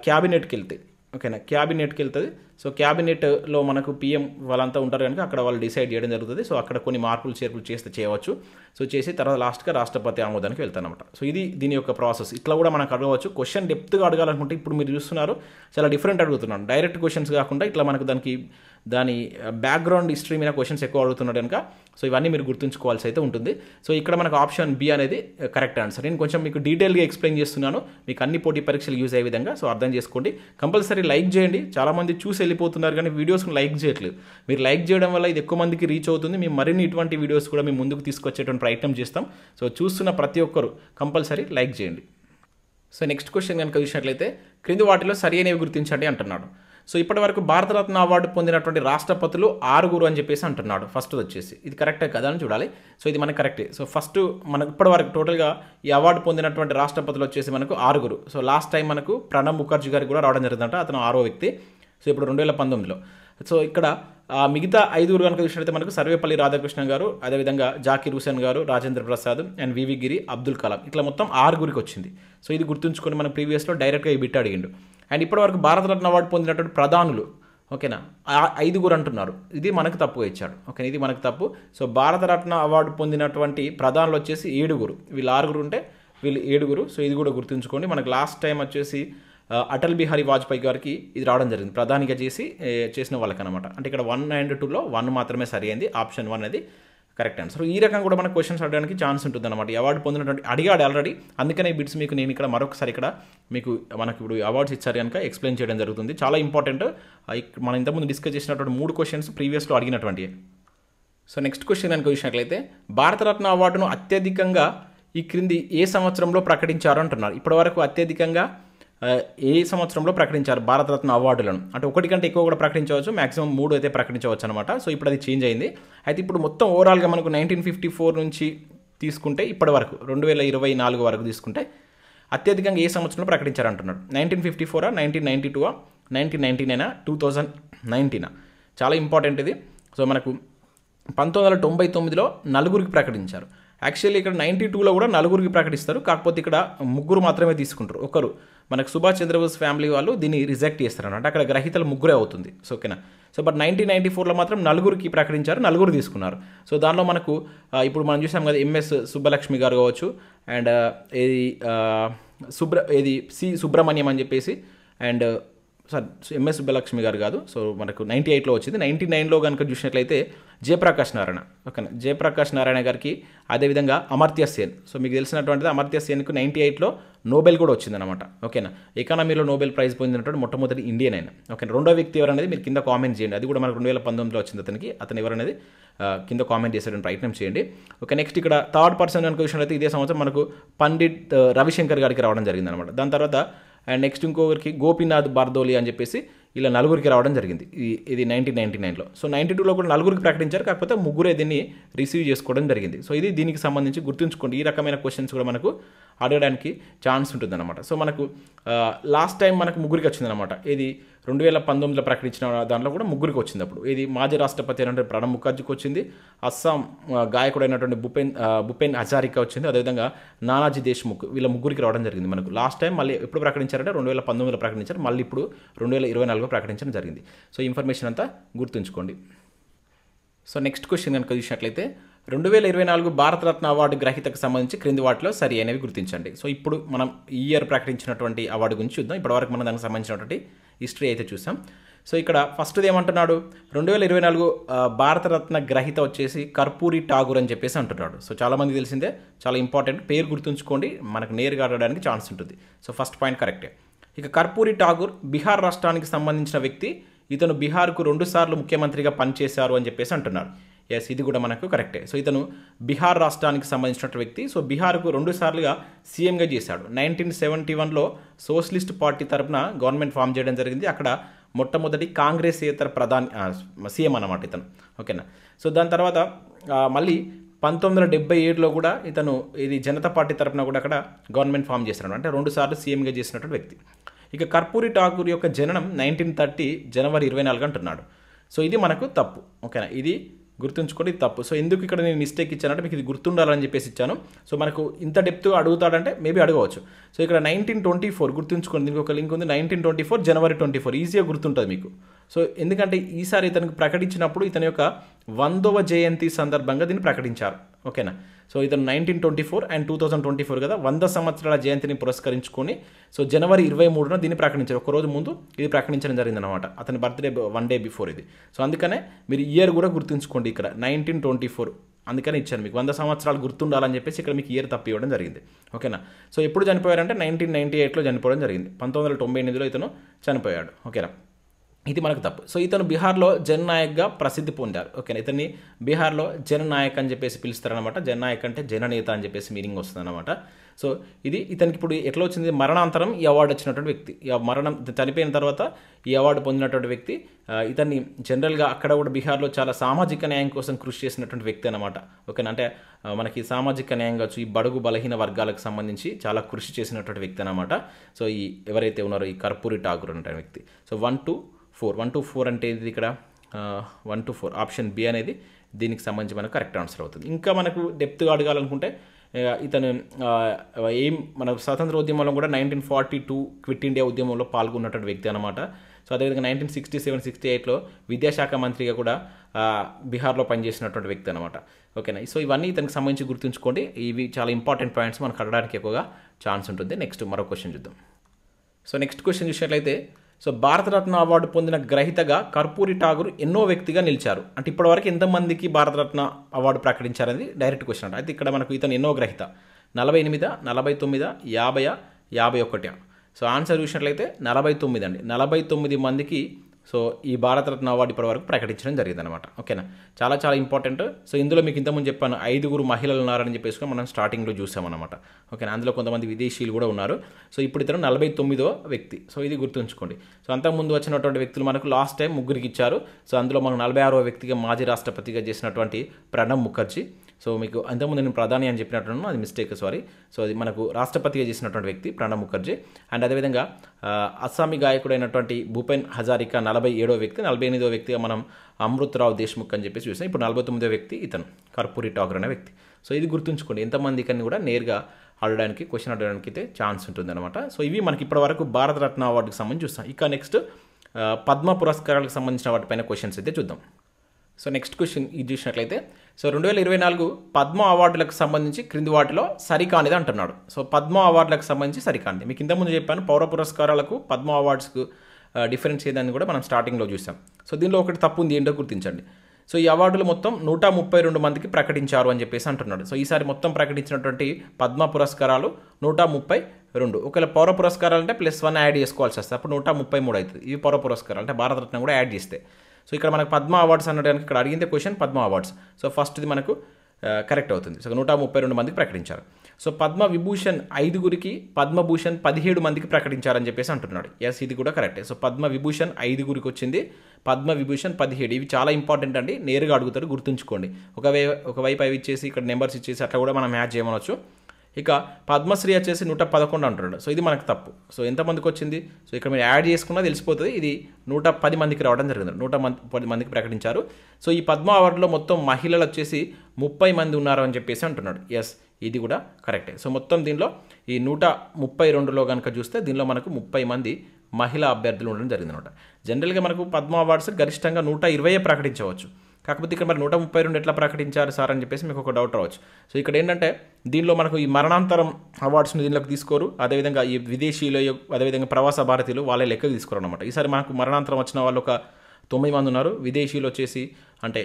క్యాబినెట్కి వెళ్తాయి, ఓకేనా. క్యాబినెట్కి వెళ్తుంది. సో క్యాబినెట్లో మనకు పిఎం వాళ్ళంతా ఉంటారు కనుక అక్కడ వాళ్ళు డిసైడ్ చేయడం జరుగుతుంది. సో అక్కడ కొన్ని మార్పులు చేర్పులు చేయవచ్చు. సో చేసి తర్వాత లాస్ట్గా రాష్ట్రపతి ఆమోదానికి వెళ్తానమాట. సో ఇది దీని యొక్క ప్రాసెస్. ఇట్లా కూడా మనకు అడగవచ్చు. క్వశ్చన్ డెప్త్గా అడగాలనుకుంటే ఇప్పుడు మీరు చూస్తున్నారు చాలా డిఫరెంట్ అడుగుతున్నాను, డైరెక్ట్ క్వశ్చన్స్ కాకుండా ఇట్లా మనకు దాని బ్యాక్గ్రౌండ్ హిస్టరీ మీద క్వశ్చన్స్ ఎక్కువ అడుగుతున్నాడు కనుక సో ఇవన్నీ మీరు గుర్తుంచుకోవాల్సి అయితే ఉంటుంది. సో ఇక్కడ మనకు ఆప్షన్ బి అనేది కరెక్ట్ ఆన్సర్. నేను కొంచెం మీకు డీటెయిల్గా ఎక్స్ప్లెయిన్ చేస్తున్నాను, మీకు అన్ని పోటీ పరీక్షలు యూజ్ అయ్యే విధంగా. సో అర్థం చేసుకోండి. కంపల్సరీ లైక్ చేయండి. చాలామంది చూసి వెళ్ళిపోతున్నారు కానీ వీడియోస్ని లైక్ చేయట్లేదు. మీరు లైక్ చేయడం వల్ల ఇది ఎక్కువ మందికి రీచ్ అవుతుంది. మేము మరిన్ని ఇటువంటి వీడియోస్ కూడా మేము ముందుకు తీసుకొచ్చేటువంటి ప్రయత్నం చేస్తాం. సో చూస్తున్న ప్రతి ఒక్కరు కంపల్సరీ లైక్ చేయండి. సో నెక్స్ట్ క్వశ్చన్ కనుక చూసినట్లయితే క్రింది వాటిలో సరి అయినవి గుర్తించండి అంటున్నాడు. సో ఇప్పటివరకు భారతరత్న అవార్డు పొందినటువంటి రాష్ట్రపతులు 6 అని చెప్పేసి అంటున్నాడు. ఫస్ట్ వచ్చేసి ఇది కరెక్టే కదా అని చూడాలి. సో ఇది మనకు కరెక్టే. సో ఫస్ట్ మనకు ఇప్పటివరకు టోటల్గా ఈ అవార్డు పొందినటువంటి రాష్ట్రపతులు వచ్చేసి మనకు 6. సో లాస్ట్ టైం మనకు ప్రణబ్ ముఖర్జీ గారికి కూడా రావడం జరిగిందంట, అతను 6వ వ్యక్తి. సో ఇప్పుడు 2019లో. సో ఇక్కడ మిగతా 5 కనుక చూసినట్లయితే మనకు సర్వేపల్లి రాధాకృష్ణన్ గారు, అదేవిధంగా జాకీర్ హుసేన్ గారు, రాజేంద్ర ప్రసాద్ అండ్ వివి గిరి, అబ్దుల్ కలాం, ఇట్లా మొత్తం 6 వచ్చింది. సో ఇది గుర్తుంచుకొని మనం ప్రీవియస్లో డైరెక్ట్గా ఈ బిట్ అడిగిండు. అండ్ ఇప్పటివరకు భారతరత్న అవార్డు పొందినటువంటి ప్రధానులు, ఓకేనా, 5 అంటున్నారు. ఇది మనకు తప్పుగా ఇచ్చాడు, ఓకే, ఇది మనకు తప్పు. సో భారతరత్న అవార్డు పొందినటువంటి ప్రధానులు వచ్చేసి 7. వీళ్ళు 6 ఉంటే వీళ్ళు 7. సో ఇది కూడా గుర్తుంచుకోండి. మనకు లాస్ట్ టైం వచ్చేసి అటల్ బిహారీ వాజ్పేయి గారికి ఇది రావడం జరిగింది, ప్రధానిగా చేసిన వాళ్ళకనమాట. అంటే ఇక్కడ 1 and 2లో 1 మాత్రమే సరి అయింది. ఆప్షన్ 1 అనేది కరెక్ట్ ఆన్సర్. ఈ రకంగా కూడా మనకు క్వశ్చన్స్ అడగడానికి ఛాన్స్ ఉంటుంది అనమాట. ఈ అవార్డు పొందినటువంటి అడిగాడు ఆల్రెడీ, అందుకనే ఈ బిట్స్ మీకు నేను ఇక్కడ మరొకసారి ఇక్కడ మనకు ఇప్పుడు అవార్డ్స్ ఇచ్చారు కనుక ఎక్స్ప్లెయిన్ చేయడం జరుగుతుంది. చాలా ఇంపార్టెంట్. మనం ఇంతకుముందు డిస్కస్ చేసినటువంటి 3 క్వశ్చన్స్ ప్రీవియస్లో అడిగినటువంటి. సో నెక్స్ట్ క్వశ్చన్ కనుక చూసినట్లయితే భారతరత్న అవార్డును అత్యధికంగా ఈ క్రింది ఏ సంవత్సరంలో ప్రకటించారు అంటున్నారు. ఇప్పటివరకు అత్యధికంగా ఏ సంవత్సరంలో ప్రకటించారు భారతరత్న అవార్డులను? అంటే 1 కంటే ఎక్కువ కూడా ప్రకటించవచ్చు, మ్యాక్సిమం 3 అయితే ప్రకటించవచ్చు అనమాట. సో ఇప్పుడు అది చేంజ్ అయింది. అయితే ఇప్పుడు మొత్తం ఓవరాల్గా మనకు 1954 నుంచి తీసుకుంటే ఇప్పటి వరకు 2024 వరకు తీసుకుంటే అత్యధికంగా ఏ సంవత్సరంలో ప్రకటించారు అంటున్నాడు. 1954, 1992, 1999, 2019. చాలా ఇంపార్టెంట్ ఇది. సో మనకు 1999లో 4 ప్రకటించారు. యాక్చువల్లీ ఇక్కడ 92లో కూడా 4 ప్రకటిస్తారు, కాకపోతే ఇక్కడ 3 మాత్రమే తీసుకుంటారు. ఒకరు మనకు సుభాష్ చంద్రబోస్ ఫ్యామిలీ వాళ్ళు దీన్ని రిజెక్ట్ చేస్తారన్నమాట, అక్కడ గ్రహీతలు 3 అవుతుంది. సో ఓకేనా. సో బట్ 1994లో మాత్రం 4 ప్రకటించారు, 4 తీసుకున్నారు. సో దానిలో మనకు ఇప్పుడు మనం చూసాం కదా, ఎంఎస్ సుబ్బలక్ష్మి గారు కావచ్చు, అండ్ సి సుబ్రహ్మణ్యం అని చెప్పేసి, అండ్ ఎంఎస్ సుబ్బలక్ష్మి గారు కాదు. సో మనకు 98లో వచ్చింది. 99లో కనుక చూసినట్లయితే జయప్రకాష్ నారాయణ, ఓకేనా, జయప్రకాష్ నారాయణ గారికి, అదేవిధంగా అమర్త్య సేన్. సో మీకు తెలిసినటువంటిది అమర్త్య సేన్కు 98లో నోబెల్ కూడా వచ్చిందనమాట, ఓకేనా. ఎకానమీలో నోబెల్ ప్రైజ్ పొందినటువంటి మొట్టమొదటి ఇండియన్ అయినా, ఓకే. రెండో వ్యక్తి ఎవరనేది మీరు కింద కామెంట్ చేయండి. అది కూడా మనకు 2019లో వచ్చింది అతనికి. అతను ఎవరనేది కింద కామెంట్ చేసేటువంటి ప్రయత్నం చేయండి, ఓకే. నెక్స్ట్ ఇక్కడ థర్డ్ పర్సన్ కనుక చూసినట్లయితే ఇదే సంవత్సరం మనకు పండిట్ రవిశంకర్ గారికి రావడం జరిగిందనమాట. దాని తర్వాత అండ్ నెక్స్ట్ ఇంకొకరికి గోపీనాథ్ బార్దోలి అని చెప్పేసి ఇలా 4 రావడం జరిగింది. ఇది 1999లో. సో 92లో కూడా 4 ప్రకటించారు, కాకపోతే 3 దీన్ని రిసీవ్ చేసుకోవడం జరిగింది. సో ఇది దీనికి సంబంధించి గుర్తుంచుకోండి. ఈ రకమైన క్వశ్చన్స్ కూడా మనకు అడగడానికి ఛాన్స్ ఉంటుందన్నమాట. సో మనకు లాస్ట్ టైం మనకు ముగ్గురికి వచ్చిందనమాట. ఇది 2019లో ప్రకటించిన దాంట్లో కూడా ముగ్గురికి వచ్చింది. అప్పుడు ఇది మాజీ రాష్ట్రపతి అయినటువంటి ప్రణబ్ ముఖర్జీకి వచ్చింది, అస్సాం గాయకుడైనటువంటి భూపెన్ హజారికా వచ్చింది, అదేవిధంగా నానాజీ దేశ్ముఖ్, వీళ్ళ ముగ్గురికి రావడం జరిగింది. మనకు లాస్ట్ టైం మళ్ళీ ఎప్పుడు ప్రకటించారంటే 2019లో ప్రకటించారు, మళ్ళీ ఇప్పుడు 2024లో ప్రకటించడం జరిగింది. సో ఇన్ఫర్మేషన్ అంతా గుర్తుంచుకోండి. సో నెక్స్ట్ క్వశ్చన్ కనుక చూసినట్లయితే 2024 భారతరత్న అవార్డు గ్రహీతకు సంబంధించి క్రింది వాటిలో సరి అనేవి గుర్తించండి. సో ఇప్పుడు మనం ఈ ఇయర్ ప్రకటించినటువంటి అవార్డు గురించి చూద్దాం. ఇప్పటివరకు మనం దానికి సంబంధించినటువంటి హిస్టరీ అయితే చూసాం. సో ఇక్కడ ఫస్ట్ది ఏమంటున్నాడు, 2024 భారతరత్న గ్రహీత వచ్చేసి కర్పూరి ఠాగూర్ అని చెప్పేసి అంటున్నాడు. సో చాలామంది తెలిసిందే, చాలా ఇంపార్టెంట్, పేరు గుర్తుంచుకోండి, మనకు నేరుగా అడగడానికి ఛాన్స్ ఉంటుంది. సో ఫస్ట్ పాయింట్ కరెక్టే. ఇక కర్పూరి ఠాగూర్ బీహార్ రాష్ట్రానికి సంబంధించిన వ్యక్తి, ఇతను బీహార్కు 2 సార్లు ముఖ్యమంత్రిగా పనిచేశారు అని చెప్పేసి అంటున్నారు. ఎస్, ఇది కూడా మనకు కరెక్టే. సో ఇతను బీహార్ రాష్ట్రానికి సంబంధించిన వ్యక్తి. సో బీహార్కు 2 సార్లుగా సీఎంగా చేశాడు. 1971లో సోషలిస్ట్ పార్టీ తరఫున గవర్నమెంట్ ఫామ్ చేయడం జరిగింది. అక్కడ మొట్టమొదటి కాంగ్రెసేతర సీఎం అన్నమాట ఇతను. ఓకేనా. సో దాని తర్వాత మళ్ళీ 1977లో కూడా ఇతను ఇది జనతా పార్టీ తరఫున కూడా అక్కడ గవర్నమెంట్ ఫామ్ చేశాడు. అంటే 2 సార్లు సీఎంగా చేసినటువంటి వ్యక్తి. ఇక కర్పూరి ఠాగూర్ యొక్క జననం 1930 జనవరి 24 అంటున్నాడు. సో ఇది మనకు తప్పు. ఓకేనా, ఇది గుర్తుంచుకోండి, తప్పు. సో ఎందుకు ఇక్కడ నేను మిస్టేక్ ఇచ్చానంటే మీకు ఇది గుర్తుండాలని చెప్పేసి ఇచ్చాను. సో మనకు ఇంత డెప్త్ అడుగుతాడంటే మేబీ అడగవచ్చు. సో ఇక్కడ 1924 గుర్తుంచుకోండి, దీనికి ఒక లింక్ ఉంది. 1924 జనవరి 24 ఈజీగా గుర్తుంటుంది మీకు. సో ఎందుకంటే ఈసారి ఇతనికి ప్రకటించినప్పుడు ఇతని యొక్క 100వ జయంతి సందర్భంగా దీన్ని ప్రకటించారు. ఓకేనా. సో ఇతను 1924 అండ్ 2024 కదా, 100 సంవత్సరాల జయంతిని పురస్కరించుకొని సో జనవరి 23న దీన్ని ప్రకటించారు. ఒకరోజు ముందు ఇది ప్రకటించడం జరిగిందనమాట. అతని బర్త్డే 1 డే బిఫోర్ ఇది. సో అందుకనే మీరు ఇయర్ కూడా గుర్తుంచుకోండి. ఇక్కడ 1924 అందుకని ఇచ్చాను మీకు, 100 సంవత్సరాలు గుర్తుండాలని చెప్పేసి ఇక్కడ మీకు ఇయర్ తప్పి ఇవ్వడం జరిగింది. ఓకేనా. సో ఎప్పుడు చనిపోయారంటే 1998లో చనిపోవడం జరిగింది. 1998లో ఇతను చనిపోయాడు. ఓకేనా, ఇది మనకు తప్పు. సో ఇతను బీహార్లో జననాయక్గా ప్రసిద్ధి పొందారు. ఓకేనా, ఇతన్ని బీహార్లో జననాయక్ అని చెప్పేసి పిలుస్తారనమాట. జననాయక్ అంటే జననేత అని చెప్పేసి మీనింగ్ వస్తుంది అనమాట. సో ఇది ఇతనికి ఇప్పుడు ఎట్లా వచ్చింది, మరణాంతరం ఈ అవార్డు వచ్చినటువంటి వ్యక్తి, చనిపోయిన తర్వాత ఈ అవార్డు పొందినటువంటి వ్యక్తి. ఇతన్ని జనరల్గా అక్కడ కూడా బీహార్లో చాలా సామాజిక న్యాయం కోసం కృషి చేసినటువంటి వ్యక్తి అనమాట. ఓకేనా, అంటే మనకి సామాజిక న్యాయం కావచ్చు, ఈ బడుగు బలహీన వర్గాలకు సంబంధించి చాలా కృషి చేసినటువంటి వ్యక్తి అనమాట. సో ఈ ఎవరైతే ఉన్నారో ఈ కర్పూరి ఠాగూర్ అనే వ్యక్తి. సో 1 to 4 అంటే ఇది ఇక్కడ 1 to 4 ఆప్షన్ బి అనేది దీనికి సంబంధించి మనకు కరెక్ట్ ఆన్సర్ అవుతుంది. ఇంకా మనకు డెప్త్గా అడగాలనుకుంటే ఇతను మన స్వాతంత్ర ఉద్యమంలో కూడా 1942 క్విట్ ఇండియా ఉద్యమంలో పాల్గొన్నటువంటి వ్యక్తి అనమాట. సో అదేవిధంగా 1967-68లో విద్యాశాఖ మంత్రిగా కూడా బీహార్లో పనిచేసినటువంటి వ్యక్తి అనమాట. ఓకేనా. సో ఇవన్నీ ఇతనికి సంబంధించి గుర్తుంచుకోండి. ఇవి చాలా ఇంపార్టెంట్ పాయింట్స్, మనకు అడగడానికి ఎక్కువగా ఛాన్స్ ఉంటుంది. నెక్స్ట్ మరో క్వశ్చన్ చూద్దాం. సో నెక్స్ట్ క్వశ్చన్ చూసినట్లయితే, సో భారతరత్న అవార్డు పొందిన గ్రహీతగా కర్పూరి ఠాగూర్ ఎన్నో వ్యక్తిగా నిలిచారు. అంటే ఇప్పటివరకు ఎంతమందికి భారతరత్న అవార్డు ప్రకటించారనేది డైరెక్ట్ క్వశ్చన్ అంటే. అయితే ఇక్కడ మనకు ఇతను ఎన్నో గ్రహీత, 48, 49, 50, 51. సో ఆన్సర్ చూసినట్లయితే 49 అండి. 49 మందికి సో ఈ భారతరత్న అవార్డు ఇప్పటివరకు ప్రకటించడం జరిగిందనమాట. ఓకేనా, చాలా చాలా ఇంపార్టెంట్. సో ఇందులో మీకు ఇంతకుముందు చెప్పాను 5 మహిళలు ఉన్నారని చెప్పేసి మనం స్టార్టింగ్లో చూసామన్నమాట. ఓకేనా, అందులో కొంతమంది విదేశీయులు కూడా ఉన్నారు. సో ఇప్పుడు ఇతను 49వ వ్యక్తి. సో ఇది గుర్తుంచుకోండి. సో అంతకుముందు వచ్చినటువంటి వ్యక్తులు మనకు లాస్ట్ టైం ముగ్గురికి ఇచ్చారు. సో అందులో మనకు 46వ వ్యక్తిగా మాజీ రాష్ట్రపతిగా చేసినటువంటి ప్రణబ్ ముఖర్జీ. సో మీకు అంతకుముందు నేను ప్రధాని అని చెప్పినట్టున్నాను, అది మిస్టేక్, సారీ. సో అది మనకు రాష్ట్రపతిగా చేసినటువంటి వ్యక్తి ప్రణబ్ ముఖర్జీ. అండ్ అదేవిధంగా అస్సామీ గాయకుడైనటువంటి భూపెన్ హజారికా 47వ వ్యక్తి. 48వ వ్యక్తిగా మనం అమృతరావు దేశ్ముఖ్ అని చెప్పేసి చూసాం. ఇప్పుడు 49వ వ్యక్తి ఇతను కర్పూరి ఠాగూర్ అనే వ్యక్తి. సో ఇది గుర్తుంచుకోండి. ఎంతమంది కన్నా కూడా నేరుగా క్వశ్చన్ అడగడానికి అయితే ఛాన్స్ ఉంటుందన్నమాట. సో ఇవి మనకి ఇప్పటివరకు భారతరత్న అవార్డుకి సంబంధించి చూస్తాం. ఇక నెక్స్ట్ పద్మ పురస్కారాలకు సంబంధించిన వాటిపైన క్వశ్చన్స్ అయితే చూద్దాం. సో నెక్స్ట్ క్వశ్చన్ ఇది చూసినట్లయితే, సో 2024 పద్మ అవార్డులకు సంబంధించి క్రింది వాటిలో సరికానిది అంటున్నాడు. సో పద్మ అవార్డులకు సంబంధించి సరికానిది మీకు ఇంతకుముందు చెప్పాను. పౌర పురస్కారాలకు పద్మ అవార్డ్స్కు డిఫరెన్స్ ఏదని కూడా మనం స్టార్టింగ్లో చూసాం. సో దీనిలో ఒకటి తప్పు ఉంది, ఏంటో గుర్తించండి. సో ఈ అవార్డులు మొత్తం 132 మందికి ప్రకటించారు అని చెప్పేసి అంటున్నాడు. సో ఈసారి మొత్తం ప్రకటించినటువంటి పద్మ పురస్కారాలు 132. ఒకవేళ పౌర పురస్కారాలు అంటే +1 యాడ్ చేసుకోవాల్సి వస్తుంది, అప్పుడు 133 అవుతుంది. ఇవి పౌర పురస్కారాలు అంటే భారతరత్న కూడా యాడ్ చేస్తే. సో ఇక్కడ మనకు పద్మ అవార్డ్స్ అనడానికి ఇక్కడ అడిగిందే క్వశ్చన్ పద్మ అవార్డ్స్. సో ఫస్ట్ది మనకు కరెక్ట్ అవుతుంది. సో 132 మందికి ప్రకటించారు. సో పద్మ విభూషణ్ 5 పద్మభూషణ్ 17 మందికి ప్రకటించారని చెప్పేసి అంటున్నాడు. ఎస్, ఇది కూడా కరెక్టే. సో పద్మ విభూషణ్ 5 వచ్చింది, పద్మ విభూషణ్ 17. ఇవి చాలా ఇంపార్టెంట్ అండి, నేరుగా అడుగుతారు, గుర్తుంచుకోండి. ఒకవైపు అవి ఇచ్చేసి ఇక్కడ నెంబర్స్ ఇచ్చేసి అట్లా కూడా మనం మ్యాచ్ చేయమనొచ్చు. ఇక పద్మశ్రీ వచ్చేసి 111 అంటున్నాడు. సో ఇది మనకు తప్పు. సో ఎంతమందికి వచ్చింది? సో ఇక్కడ మీరు యాడ్ చేసుకున్నా తెలిసిపోతుంది. ఇది 110 మందికి రావడం జరిగింది. 110 మందికి ప్రకటించారు. సో ఈ పద్మ అవార్డులో మొత్తం మహిళలు వచ్చేసి 30 మంది ఉన్నారు అని చెప్పేసి అంటున్నాడు. ఎస్, ఇది కూడా కరెక్టే. సో మొత్తం దీనిలో ఈ 132లో కనుక చూస్తే దీనిలో మనకు 30 మంది మహిళా అభ్యర్థులు ఉండడం జరిగింది అనమాట. జనరల్గా మనకు పద్మ అవార్డ్స్ గరిష్టంగా 120 ప్రకటించవచ్చు. కాకపోతే ఇక్కడ మరి 132 ఎట్లా ప్రకటించారు సార్ అని చెప్పేసి మీకు ఒక డౌట్ రావచ్చు. సో ఇక్కడ ఏంటంటే దీనిలో మనకు ఈ మరణాంతరం అవార్డ్స్ని దీనిలోకి తీసుకోరు. అదేవిధంగా ఈ విదేశీయులు, అదేవిధంగా ప్రవాస భారతీయులు వాళ్ళే లెక్కకు తీసుకోరు అనమాట. ఈసారి మనకు మరణాంతరం వచ్చిన వాళ్ళు ఒక 9 మంది ఉన్నారు. విదేశీయులు వచ్చేసి అంటే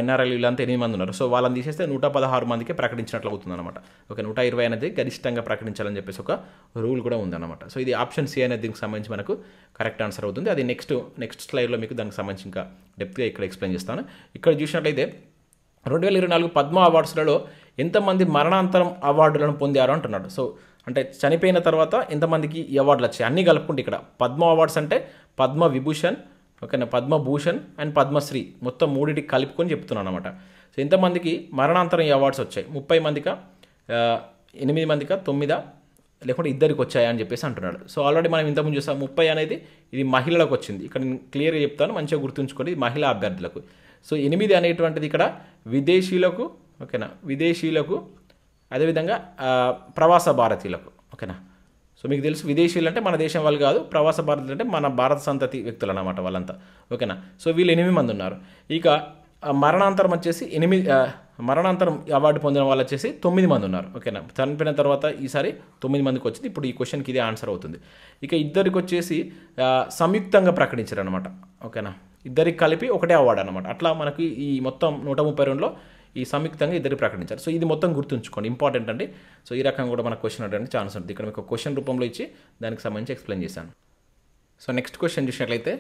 ఎన్ఆర్ఐలు వీళ్ళంతా 8 మంది ఉన్నారు. సో వాళ్ళని తీసేస్తే 116 మందికే ప్రకటించినట్లు అవుతుందన్నమాట. ఓకే, 120 అనేది గరిష్టంగా ప్రకటించాలని చెప్పేసి ఒక రూల్ కూడా ఉందన్నమాట. సో ఇది ఆప్షన్ సి అనేది దీనికి సంబంధించి మనకు కరెక్ట్ ఆన్సర్ అవుతుంది. అది నెక్స్ట్ స్లైడ్లో మీకు దానికి సంబంధించి ఇంకా డెప్త్గా ఇక్కడ ఎక్స్ప్లెయిన్ చేస్తాను. ఇక్కడ చూసినట్లయితే 2024 పద్మ అవార్డ్స్లలో ఎంతమంది మరణాంతరం అవార్డులను పొందారు అంటున్నాడు. సో అంటే చనిపోయిన తర్వాత ఎంతమందికి ఈ అవార్డులు వచ్చాయి అన్నీ కలుపుకుంటే ఇక్కడ పద్మ అవార్డ్స్ అంటే పద్మ విభూషణ్, ఓకేనా, పద్మభూషణ్ అండ్ పద్మశ్రీ మొత్తం మూడింటికి కలుపుకొని చెప్తున్నాను అనమాట. సో ఎంతమందికి మరణాంతరం ఈ అవార్డ్స్ వచ్చాయి? 30 మందికా, 8 మందికా, 9 లేకుంటే ఇద్దరికి వచ్చాయా అని చెప్పేసి అంటున్నాడు. సో ఆల్రెడీ మనం ఇంతకుముందు చూసాం 30 అనేది ఇది మహిళలకు వచ్చింది. ఇక్కడ నేను క్లియర్గా చెప్తాను, మంచిగా గుర్తుంచుకోండి, ఇది మహిళా అభ్యర్థులకు. సో 8 అనేటువంటిది ఇక్కడ విదేశీయులకు, ఓకేనా, విదేశీయులకు, అదేవిధంగా ప్రవాస భారతీయులకు, ఓకేనా. సో మీకు తెలుసు విదేశీయులు అంటే మన దేశం వాళ్ళు కాదు, ప్రవాస భారతీయులు అంటే మన భారత సంతతి వ్యక్తులు అన్నమాట వాళ్ళంతా, ఓకేనా. సో వీళ్ళు 8 మంది ఉన్నారు. ఇక మరణాంతరం వచ్చేసి మరణాంతరం అవార్డు పొందిన వాళ్ళు వచ్చేసి 9 మంది ఉన్నారు, ఓకేనా. చనిపోయిన తర్వాత ఈసారి 9 మందికి వచ్చింది. ఇప్పుడు ఈ క్వశ్చన్కి ఇదే ఆన్సర్ అవుతుంది. ఇక ఇద్దరికి వచ్చేసి సంయుక్తంగా ప్రకటించారు అనమాట, ఓకేనా. ఇద్దరికి కలిపి ఒకటే అవార్డు అనమాట. అట్లా మనకి ఈ మొత్తం 132లో ఈ సంయుక్తంగా ఇద్దరు ప్రకటించారు. సో ఇది మొత్తం గుర్తుంచుకోండి, ఇంపార్టెంట్ అండి. సో ఈ రకంగా కూడా మనకు క్వశ్చన్ అడగడానికి ఛాన్స్ ఉంటుంది. ఇక్కడ మీకు క్వశ్చన్ రూపంలో ఇచ్చి దానికి సంబంధించి ఎక్స్ప్లెయిన్ చేశాను. సో నెక్స్ట్ క్వశ్చన్ చూసినట్లయితే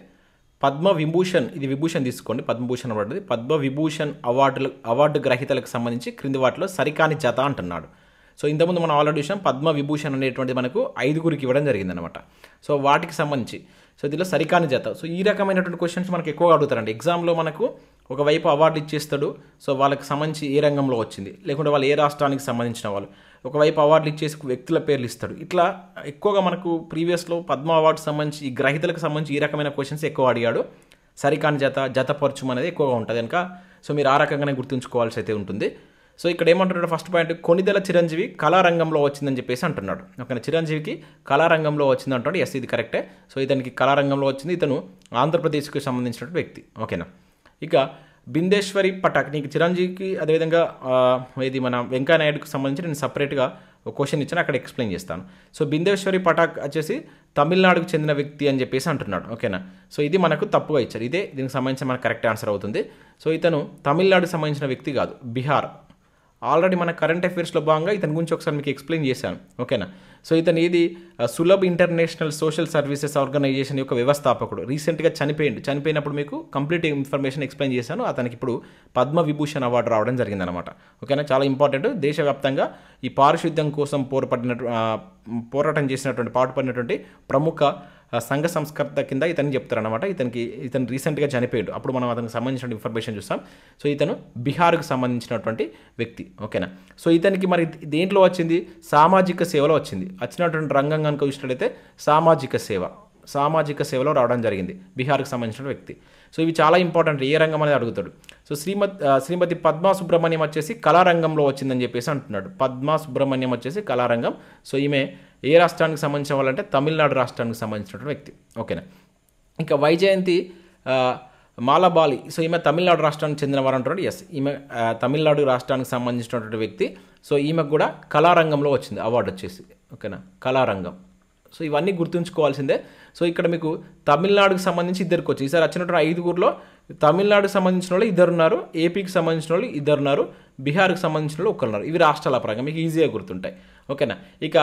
పద్మ విభూషణ్, ఇది విభూషణ్ తీసుకోండి, పద్మభూషణ్ అవార్డు. పద్మ విభూషణ్ అవార్డు గ్రహీతలకు సంబంధించి క్రింది వాటిలో సరికాని జత అంటున్నాడు. సో ఇంతకుముందు మనం ఆల్రెడీ చూసాం పద్మ విభూషణ్ అనేటువంటిది మనకు 5గురికి ఇవ్వడం జరిగిందనమాట. సో వాటికి సంబంధించి సో దీనిలో సరికాని జత. సో ఈ రకమైనటువంటి క్వశ్చన్స్ మనకు ఎక్కువగా అడుగుతారండి ఎగ్జామ్లో. మనకు ఒకవైపు అవార్డు ఇచ్చేస్తాడు, సో వాళ్ళకి సంబంధించి ఏ రంగంలో వచ్చింది, లేకుంటే వాళ్ళు ఏ రాష్ట్రానికి సంబంధించిన వాళ్ళు, ఒకవైపు అవార్డులు ఇచ్చేసి వ్యక్తుల పేర్లు ఇస్తాడు. ఇట్లా ఎక్కువగా మనకు ప్రీవియస్లో పద్మ అవార్డు సంబంధించి ఈ గ్రహీతలకు సంబంధించి ఈ రకమైన క్వశ్చన్స్ ఎక్కువ అడిగాడు. సరికాని జతపరచం అనేది ఎక్కువగా ఉంటుంది కనుక సో మీరు ఆ రకంగానే గుర్తుంచుకోవాల్సి అయితే ఉంటుంది. సో ఇక్కడ ఏమంటున్నాడు, ఫస్ట్ పాయింట్, కొణిదెల చిరంజీవి కళారంగంలో వచ్చిందని చెప్పేసి అంటున్నాడు, ఓకేనా. చిరంజీవికి కళారంగంలో వచ్చింది అంటాడు. ఎస్, ఇది కరెక్టే. సో ఇతనికి కళారంగంలో వచ్చింది. ఇతను ఆంధ్రప్రదేశ్కి సంబంధించిన వ్యక్తి, ఓకేనా. ఇక బిందేశ్వరి పటాక్, నీకు చిరంజీవికి అదేవిధంగా ఇది మన వెంకయ్య నాయుడుకి సంబంధించి నేను సపరేట్గా ఒక క్వశ్చన్ ఇచ్చాను, అక్కడ ఎక్స్ప్లెయిన్ చేస్తాను. సో బిందేశ్వరి పటాక్ వచ్చేసి తమిళనాడుకు చెందిన వ్యక్తి అని చెప్పేసి అంటున్నాడు, ఓకేనా. సో ఇది మనకు తప్పుగా ఇచ్చారు. ఇదే దీనికి సంబంధించిన మనకు కరెక్ట్ ఆన్సర్ అవుతుంది. సో ఇతను తమిళనాడుకు సంబంధించిన వ్యక్తి కాదు, బీహార్. ఆల్రెడీ మన కరెంట్ అఫైర్స్లో భాగంగా ఇతని గురించి ఒకసారి మీకు ఎక్స్ప్లెయిన్ చేశాను, ఓకేనా. సో ఇతను ఇది Sulabh international social services organisation యొక్క వ్యవస్థాపకుడు. రీసెంట్గా చనిపోయినప్పుడు మీకు కంప్లీట్ ఇన్ఫర్మేషన్ ఎక్స్ప్లెయిన్ చేశాను. అతనికి ఇప్పుడు పద్మ విభూషణ్ అవార్డు రావడం జరిగిందనమాట, ఓకేనా. చాలా ఇంపార్టెంట్. దేశవ్యాప్తంగా ఈ పారిశుద్ధ్యం కోసం పోరాటం చేసినటువంటి పాటుపడినటువంటి ప్రముఖ సంఘ సంస్కర్త కింద ఇతన్ని చెప్తారనమాట. ఇతను రీసెంట్గా చనిపోయాడు. అప్పుడు మనం అతనికి సంబంధించిన ఇన్ఫర్మేషన్ చూస్తాం. సో ఇతను బీహార్కు సంబంధించినటువంటి వ్యక్తి, ఓకేనా. సో ఇతనికి మరి దేంట్లో వచ్చింది, సామాజిక సేవలో వచ్చినటువంటి రంగం కనుక చూసినట్లయితే సామాజిక సేవలో రావడం జరిగింది, బీహార్కి సంబంధించిన వ్యక్తి. సో ఇవి చాలా ఇంపార్టెంట్, ఏ రంగం అనేది అడుగుతాడు. సో శ్రీమతి పద్మా సుబ్రహ్మణ్యం వచ్చేసి కళారంగంలో వచ్చిందని చెప్పేసి అంటున్నాడు. పద్మా సుబ్రహ్మణ్యం వచ్చేసి కళారంగం. సో ఈమె ఏ రాష్ట్రానికి సంబంధించిన వాళ్ళంటే తమిళనాడు రాష్ట్రానికి సంబంధించినటువంటి వ్యక్తి, ఓకేనా. ఇంకా వైజయంతి మాలబాలి, సో ఈమె తమిళనాడు రాష్ట్రానికి చెందిన వారు అంటున్నాడు. ఎస్, ఈమె తమిళనాడు రాష్ట్రానికి సంబంధించినటువంటి వ్యక్తి. సో ఈమెకు కూడా కళారంగంలో వచ్చింది అవార్డు వచ్చేసి, ఓకేనా, కళారంగం. సో ఇవన్నీ గుర్తుంచుకోవాల్సిందే. సో ఇక్కడ మీకు తమిళనాడుకు సంబంధించి ఇద్దరికి వచ్చి ఈసారి వచ్చినటువంటి 5గురిలో తమిళనాడుకు సంబంధించిన వాళ్ళు 2 ఉన్నారు, ఏపీకి సంబంధించిన వాళ్ళు 2 ఉన్నారు, బీహార్కి సంబంధించిన వాళ్ళు 1 ఉన్నారు. ఇవి రాష్ట్రాల పరంగా మీకు ఈజీగా గుర్తుంటాయి, ఓకేనా. ఇక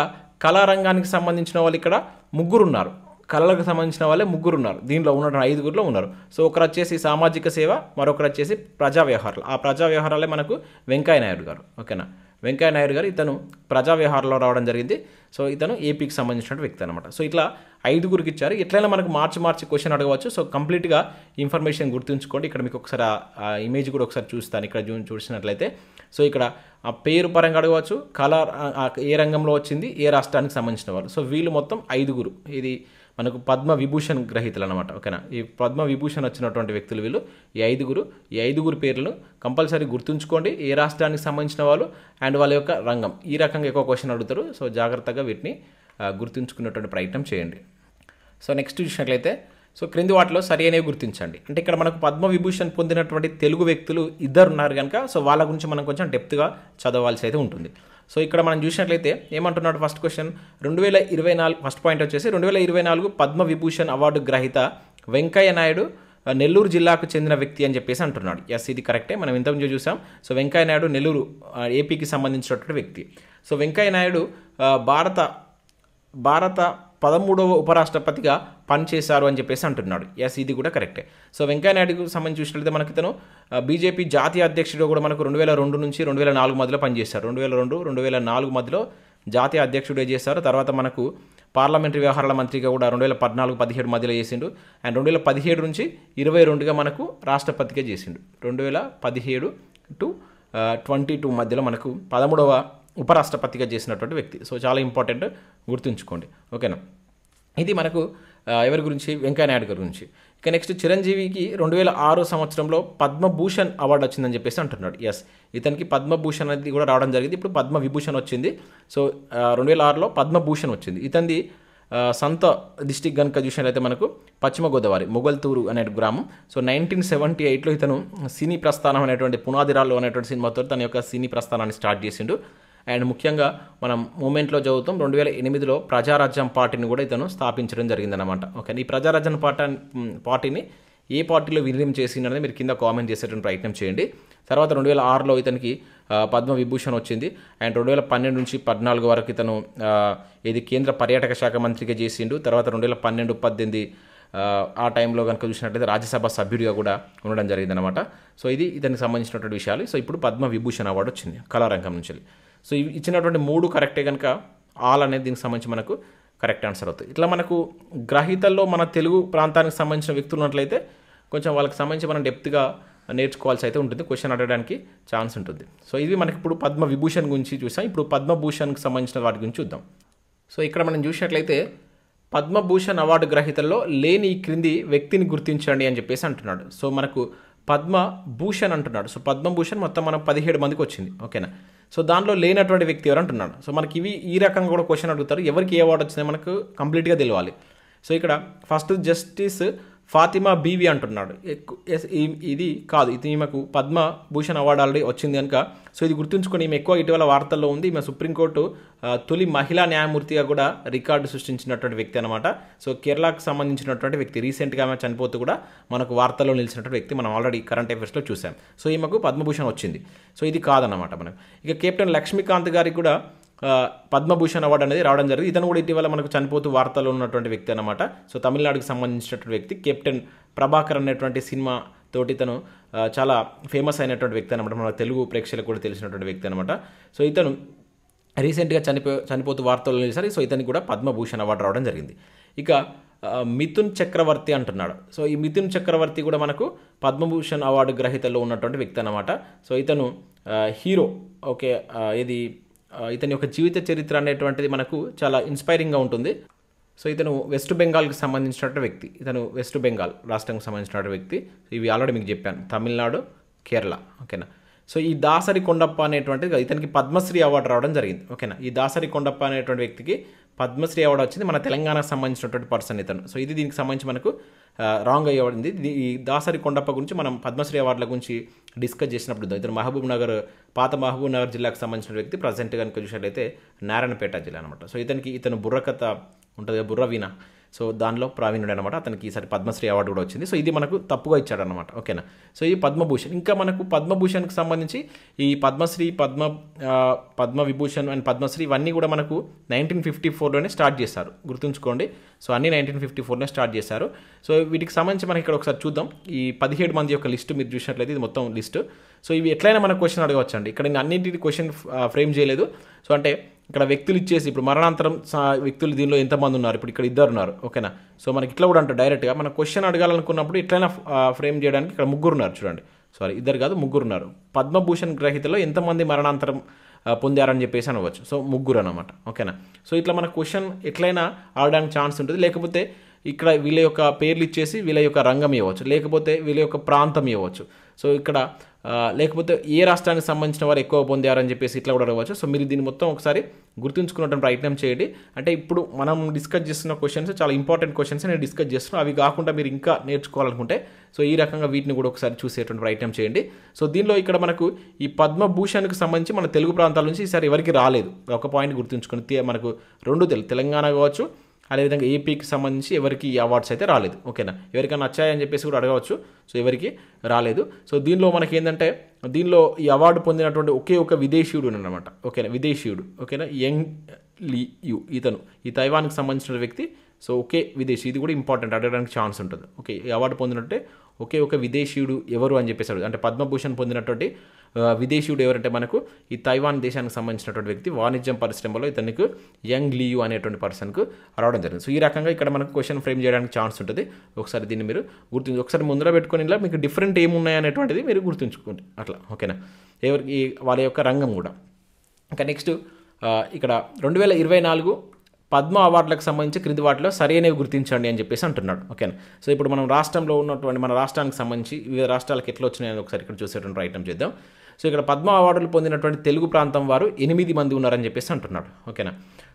కళారంగానికి సంబంధించిన వాళ్ళు ఇక్కడ 3 ఉన్నారు, కళలకు సంబంధించిన వాళ్ళే 3 ఉన్నారు. దీనిలో ఉన్న 5గురిలో ఉన్నారు. సో ఒకరు వచ్చేసి సామాజిక సేవ, మరొకరు వచ్చేసి ప్రజా వ్యవహారాలు. ఆ ప్రజా వ్యవహారాలే మనకు వెంకయ్య నాయుడు గారు, ఓకేనా. వెంకయ్య నాయుడు గారు ఇతను ప్రజా వ్యవహారంలో రావడం జరిగింది. సో ఇతను ఏపీకి సంబంధించిన వ్యక్తి అనమాట. సో ఇట్లా 5గురికి ఇచ్చారు. ఎట్లయినా మనకు మార్చి క్వశ్చన్ అడగవచ్చు. సో కంప్లీట్గా ఇన్ఫర్మేషన్ గుర్తుంచుకోండి. ఇక్కడ మీకు ఒకసారి ఆ ఇమేజ్ కూడా ఒకసారి చూస్తాను. ఇక్కడ చూసినట్లయితే సో ఇక్కడ ఆ పేరు పరంగా అడగవచ్చు, కలర్ ఏ రంగంలో వచ్చింది, ఏ రాష్ట్రానికి సంబంధించిన వాళ్ళు. సో వీళ్ళు మొత్తం 5గురు. ఇది మనకు పద్మ విభూషణ్ గ్రహీతలు అనమాట. ఓకేనా, ఈ పద్మ విభూషణ్ వచ్చినటువంటి వ్యక్తులు వీళ్ళు ఈ 5గురు పేర్లను కంపల్సరీ గుర్తుంచుకోండి. ఏ రాష్ట్రానికి సంబంధించిన వాళ్ళు అండ్ వాళ్ళ యొక్క రంగం, ఈ రకంగా ఎక్కువ క్వశ్చన్ అడుగుతారు. సో జాగ్రత్తగా వీటిని గుర్తుంచుకునేటువంటి ప్రయత్నం చేయండి. సో నెక్స్ట్ చూసినట్లయితే సో క్రింది వాటిలో సరి అనేవి గుర్తించండి. అంటే ఇక్కడ మనకు పద్మ విభూషణ్ పొందినటువంటి తెలుగు వ్యక్తులు 2 ఉన్నారు కనుక సో వాళ్ళ గురించి మనం కొంచెం డెప్త్గా చదవాల్సి అయితే ఉంటుంది. సో ఇక్కడ మనం చూసినట్లయితే ఏమంటున్నాడు ఫస్ట్ క్వశ్చన్, 2024 ఫస్ట్ పాయింట్ వచ్చేసి 2024 పద్మ విభూషణ్ అవార్డు గ్రహీత వెంకయ్య నాయుడు నెల్లూరు జిల్లాకు చెందిన వ్యక్తి అని చెప్పేసి అంటున్నాడు. ఎస్, ఇది కరెక్టే, మనం ఇంతకుముందు చూసాం. సో వెంకయ్య నాయుడు నెల్లూరు ఏపీకి సంబంధించినటువంటి వ్యక్తి. సో వెంకయ్య నాయుడు భారత 13వ ఉపరాష్ట్రపతిగా పనిచేశారు అని చెప్పేసి అంటున్నాడు. ఎస్, ఇది కూడా కరెక్టే. సో వెంకయ్య నాయుడుకు సంబంధించి చూసినట్లయితే మనకి ఇతను బీజేపీ జాతీయ అధ్యక్షుడు కూడా మనకు 2002 నుంచి 2004 మధ్యలో పనిచేశారు. 2002-2004 మధ్యలో జాతీయ అధ్యక్షుడే చేశారు. తర్వాత మనకు పార్లమెంటరీ వ్యవహారాల మంత్రిగా కూడా 2014-17 మధ్యలో చేసిండు. అండ్ 2017 నుంచి 22గా మనకు రాష్ట్రపతిగా చేసిండు. 2017 to 22 మధ్యలో మనకు 13వ ఉపరాష్ట్రపతిగా చేసినటువంటి వ్యక్తి. సో చాలా ఇంపార్టెంట్, గుర్తుంచుకోండి. ఓకేనా, ఇది మనకు ఎవరి గురించి, వెంకయ్య నాయుడు గారి గురించి. ఇక నెక్స్ట్ చిరంజీవికి 2006 సంవత్సరంలో పద్మభూషణ్ అవార్డు వచ్చిందని చెప్పేసి అంటున్నాడు. ఎస్, ఇతనికి పద్మభూషణ్ అనేది కూడా రావడం జరిగింది. ఇప్పుడు పద్మ విభూషణ్ వచ్చింది. సో 2006లో పద్మభూషణ్ వచ్చింది. ఇతనిది సంత డిస్టిక్ కనుక చూసినట్లయితే మనకు పశ్చిమ గోదావరి మొగల్తూరు అనే గ్రామం. సో 1978లో ఇతను సినీ ప్రస్థానం అనేటువంటి పునాదిరాళ్ళు అనేటువంటి సినిమాతో తన యొక్క సినీ ప్రస్థానాన్ని స్టార్ట్ చేసిండు. అండ్ ముఖ్యంగా మనం మూమెంట్లో చదువుతాం 2008లో ప్రజారాజ్యం పార్టీని కూడా ఇతను స్థాపించడం జరిగిందనమాట. ఓకే, ఈ ప్రజారాజ్యం పార్టీని ఏ పార్టీలో విలీనం చేసిందనేది మీరు కింద కామెంట్ చేసేటువంటి ప్రయత్నం చేయండి. తర్వాత 2006లో ఇతనికి పద్మ విభూషణ్ వచ్చింది. అండ్ 2012 నుంచి 14 వరకు ఇతను ఇది కేంద్ర పర్యాటక శాఖ మంత్రిగా చేసిండు. తర్వాత 2012-18 ఆ టైంలో కనుక చూసినట్లయితే రాజ్యసభ సభ్యుడిగా కూడా ఉండడం జరిగిందనమాట. సో ఇది ఇతనికి సంబంధించినటువంటి విషయాలు. సో ఇప్పుడు పద్మ విభూషణ్ అవార్డు వచ్చింది కళారంగం నుంచి. సో ఇవి ఇచ్చినటువంటి 3 కరెక్టే కనుక ఆల్ అనేది దీనికి సంబంధించి మనకు కరెక్ట్ ఆన్సర్ అవుతుంది. ఇట్లా మనకు గ్రహీతల్లో మన తెలుగు ప్రాంతానికి సంబంధించిన వ్యక్తులు ఉన్నట్లయితే కొంచెం వాళ్ళకి సంబంధించి మనం డెప్త్గా నేర్చుకోవాల్సి అయితే ఉంటుంది, క్వశ్చన్ అడగడానికి ఛాన్స్ ఉంటుంది. సో ఇది మనకి ఇప్పుడు పద్మ విభూషణ్ గురించి చూసాం. ఇప్పుడు పద్మభూషణ్కి సంబంధించిన వాటి గురించి చూద్దాం. సో ఇక్కడ మనం చూసినట్లయితే పద్మభూషణ్ అవార్డు గ్రహీతల్లో లేని ఈ క్రింది వ్యక్తిని గుర్తించండి అని చెప్పేసి అంటున్నాడు. సో మనకు పద్మభూషణ్ అంటున్నాడు. సో పద్మభూషణ్ మొత్తం మనం 17 మందికి వచ్చింది. ఓకేనా, సో దానిలో లేనటువంటి వ్యక్తి ఎవరు అంటున్నాడు. సో మనకి ఈ రకంగా కూడా క్వశ్చన్ అడుగుతారు. ఎవరికి ఏ అవార్డు వచ్చిందో మనకు కంప్లీట్గా తెలియాలి. సో ఇక్కడ ఫస్ట్ జస్టిస్ ఫాతిమా బీవి అంటున్నాడు. ఇది కాదు, ఇది ఈమెకు పద్మభూషణ్ అవార్డు ఆల్రెడీ వచ్చింది కనుక సో ఇది గుర్తుంచుకొని ఈమె ఎక్కువ ఇటీవల వార్తల్లో ఉంది. ఈమె సుప్రీంకోర్టు తొలి మహిళా న్యాయమూర్తిగా కూడా రికార్డు సృష్టించినటువంటి వ్యక్తి అనమాట. సో కేరళకు సంబంధించినటువంటి వ్యక్తి, రీసెంట్గా ఆమె చనిపోతూ కూడా మనకు వార్తల్లో నిలిచినటువంటి వ్యక్తి మనం ఆల్రెడీ కరెంట్ అఫైర్స్లో చూసాం. సో ఈమెకు పద్మభూషణ్ వచ్చింది. సో ఇది కాదన్నమాట మనం. ఇక కెప్టెన్ లక్ష్మీకాంత్ గారికి కూడా పద్మభూషణ్ అవార్డు అనేది రావడం జరిగింది. ఇతను కూడా ఇటీవల మనకు చనిపోతూ వార్తల్లో ఉన్నటువంటి వ్యక్తి అనమాట. సో తమిళనాడుకి సంబంధించినటువంటి వ్యక్తి. కెప్టెన్ ప్రభాకర్ అనేటువంటి సినిమా తోటి ఇతను చాలా ఫేమస్ అయినటువంటి వ్యక్తి అనమాట. మన తెలుగు ప్రేక్షకులకు కూడా తెలిసినటువంటి వ్యక్తి అనమాట. సో ఇతను రీసెంట్గా చనిపోతూ వార్తల్లో నిలిచారు. సో ఇతనికి కూడా పద్మభూషణ్ అవార్డు రావడం జరిగింది. ఇక మిథున్ చక్రవర్తి అంటున్నాడు. సో ఈ మిథున్ చక్రవర్తి కూడా మనకు పద్మభూషణ్ అవార్డు గ్రహీతల్లో ఉన్నటువంటి వ్యక్తి అనమాట. సో ఇతను హీరో. ఓకే, ఇది ఇతని యొక్క జీవిత చరిత్ర అనేటువంటిది మనకు చాలా ఇన్స్పైరింగ్గా ఉంటుంది. సో ఇతను వెస్ట్ బెంగాల్కి సంబంధించినటువంటి వ్యక్తి. ఇతను వెస్ట్ బెంగాల్ రాష్ట్రానికి సంబంధించినటువంటి వ్యక్తి. ఇవి ఆల్రెడీ మీకు చెప్పాను, తమిళనాడు, కేరళ. ఓకేనా, సో ఈ దాసరి కొండప్ప అనేటువంటిది ఇతనికి పద్మశ్రీ అవార్డు రావడం జరిగింది. ఓకేనా, ఈ దాసరి కొండప్ప అనేటువంటి వ్యక్తికి పద్మశ్రీ అవార్డు వచ్చింది. మన తెలంగాణకు సంబంధించినటువంటి పర్సన్ ఇతను. సో ఇది దీనికి సంబంధించి మనకు రాంగ్ అయ్యింది. ఈ దాసరి కొండప్ప గురించి మనం పద్మశ్రీ అవార్డుల గురించి డిస్కస్ చేసినప్పుడు ఇతను పాత మహబూబ్ నగర్ జిల్లాకు సంబంధించిన వ్యక్తి. ప్రజెంట్ కనుక చూసినట్లయితే నారాయణపేట జిల్లా అనమాట. సో ఇతను బుర్రకథ ఉంటుంది, బుర్రవీణ. సో దానిలో ప్రావీణ్యుడు అనమాట. అతనికి ఈసారి పద్మశ్రీ అవార్డు కూడా వచ్చింది. సో ఇది మనకు తప్పుగా ఇచ్చాడనమాట. ఓకేనా, సో ఈ పద్మభూషణ్. ఇంకా మనకు పద్మభూషణ్కి సంబంధించి ఈ పద్మశ్రీ, పద్మ విభూషణ్ అండ్ పద్మశ్రీ ఇవన్నీ కూడా మనకు 1954లోనే స్టార్ట్ చేశారు, గుర్తుంచుకోండి. సో అన్ని 1954లోనే స్టార్ట్ చేశారు. సో వీటికి సంబంధించి మనం ఇక్కడ ఒకసారి చూద్దాం. ఈ 17 మంది యొక్క లిస్టు మీరు చూసినట్లయితే ఇది మొత్తం లిస్టు. సో ఇవి ఎట్లయినా మనకు క్వశ్చన్ అడగవచ్చు అండి. ఇక్కడ నేను అన్నింటినీ క్వశ్చన్ ఫ్రేమ్ చేయలేదు. సో అంటే ఇక్కడ వ్యక్తులు ఇచ్చేసి ఇప్పుడు మరణాంతరం వ్యక్తులు దీనిలో ఎంతమంది ఉన్నారు, ఇప్పుడు ఇక్కడ 2 ఉన్నారు, ఓకేనా. సో మనకి ఇట్లా కూడా అంటారు డైరెక్ట్గా మన క్వశ్చన్ అడగాలనుకున్నప్పుడు ఎట్లయినా ఫ్రేమ్ చేయడానికి ఇక్కడ 3 ఉన్నారు చూడండి. సారీ 2 కాదు 3 ఉన్నారు. పద్మభూషణ్ గ్రహీతలో ఎంతమంది మరణాంతరం పొందారని చెప్పేసి అనవచ్చు. సో 3 అనమాట, ఓకేనా. సో ఇట్లా మన క్వశ్చన్ ఎట్లయినా ఆడడానికి ఛాన్స్ ఉంటుంది. లేకపోతే ఇక్కడ వీళ్ళ యొక్క పేర్లు ఇచ్చేసి వీళ్ళ యొక్క రంగం ఇవ్వచ్చు, లేకపోతే వీళ్ళ యొక్క ప్రాంతం ఇవ్వచ్చు. సో ఇక్కడ లేకపోతే ఏ రాష్ట్రానికి సంబంధించిన వారు ఎక్కువ పొందారని చెప్పేసి ఇట్లా కూడా అడగవచ్చు. సో మీరు దీన్ని మొత్తం ఒకసారి గుర్తుంచుకున్నటువంటి ప్రయత్నం చేయండి. అంటే ఇప్పుడు మనం డిస్కస్ చేస్తున్న క్వశ్చన్స్ చాలా ఇంపార్టెంట్ క్వశ్చన్స్ నేను డిస్కస్ చేస్తున్నాను. అవి కాకుండా మీరు ఇంకా నేర్చుకోవాలనుకుంటే సో ఈ రకంగా వీటిని కూడా ఒకసారి చూసేటువంటి ప్రయత్నం చేయండి. సో దీనిలో ఇక్కడ మనకు ఈ పద్మభూషణ్కి సంబంధించి మన తెలుగు ప్రాంతాల నుంచి ఈసారి ఎవరికి రాలేదు. ఒక పాయింట్ గుర్తుంచుకొని మనకు 2 తెలంగాణ కావచ్చు, అదేవిధంగా ఏపీకి సంబంధించి ఎవరికి ఈ అవార్డ్స్ అయితే రాలేదు, ఓకేనా. ఎవరికైనా నచ్చాయని చెప్పేసి కూడా అడగవచ్చు. సో ఎవరికి రాలేదు. సో దీనిలో మనకి ఏంటంటే దీనిలో ఈ అవార్డు పొందినటువంటి ఒకే ఒక విదేశీయుడు అనమాట, ఓకేనా. విదేశీయుడు, ఓకేనా. యంగ్ లియు ఇతను ఈ తైవాన్కి సంబంధించిన వ్యక్తి. సో ఒకే విదేశీ, ఇది కూడా ఇంపార్టెంట్, అడగడానికి ఛాన్స్ ఉంటుంది. ఓకే, ఈ అవార్డు పొందినట్టే ఒకే ఒక విదేశీయుడు ఎవరు అని చెప్పేసి అంటే పద్మభూషణ్ పొందినటువంటి విదేశీయుడు ఎవరంటే మనకు ఈ తైవాన్ దేశానికి సంబంధించినటువంటి వ్యక్తి. వాణిజ్యం పరిశ్రమలో ఇతనికి యంగ్ లియు అనేటువంటి పర్సన్కు రావడం జరిగింది. సో ఈ రకంగా ఇక్కడ మనకు క్వశ్చన్ ఫ్రేమ్ చేయడానికి ఛాన్స్ ఉంటుంది. ఒకసారి దీన్ని మీరు గుర్తించి ఒకసారి ముందర పెట్టుకొని ఇలా మీకు డిఫరెంట్ ఏమున్నాయి అనేటువంటిది మీరు గుర్తుంచుకోండి అట్లా, ఓకేనా. ఎవరికి వాళ్ళ యొక్క రంగం కూడా. ఇంకా నెక్స్ట్ ఇక్కడ 2024 పద్మ అవార్డులకు సంబంధించి క్రింది వాటిలో సరైనవి గుర్తించండి అని చెప్పేసి అంటున్నాడు, ఓకేనా. సో ఇప్పుడు మనం రాష్ట్రంలో ఉన్నటువంటి మన రాష్ట్రానికి సంబంధించి వివిధ రాష్ట్రాలకు ఎట్లా వచ్చినాయని ఒకసారి ఇక్కడ చూసేటువంటి ప్రయత్నం చేద్దాం. సో ఇక్కడ పద్మ అవార్డులు పొందినటువంటి తెలుగు ప్రాంతం వారు 8 మంది ఉన్నారని చెప్పేసి అంటున్నాడు, ఓకేనా.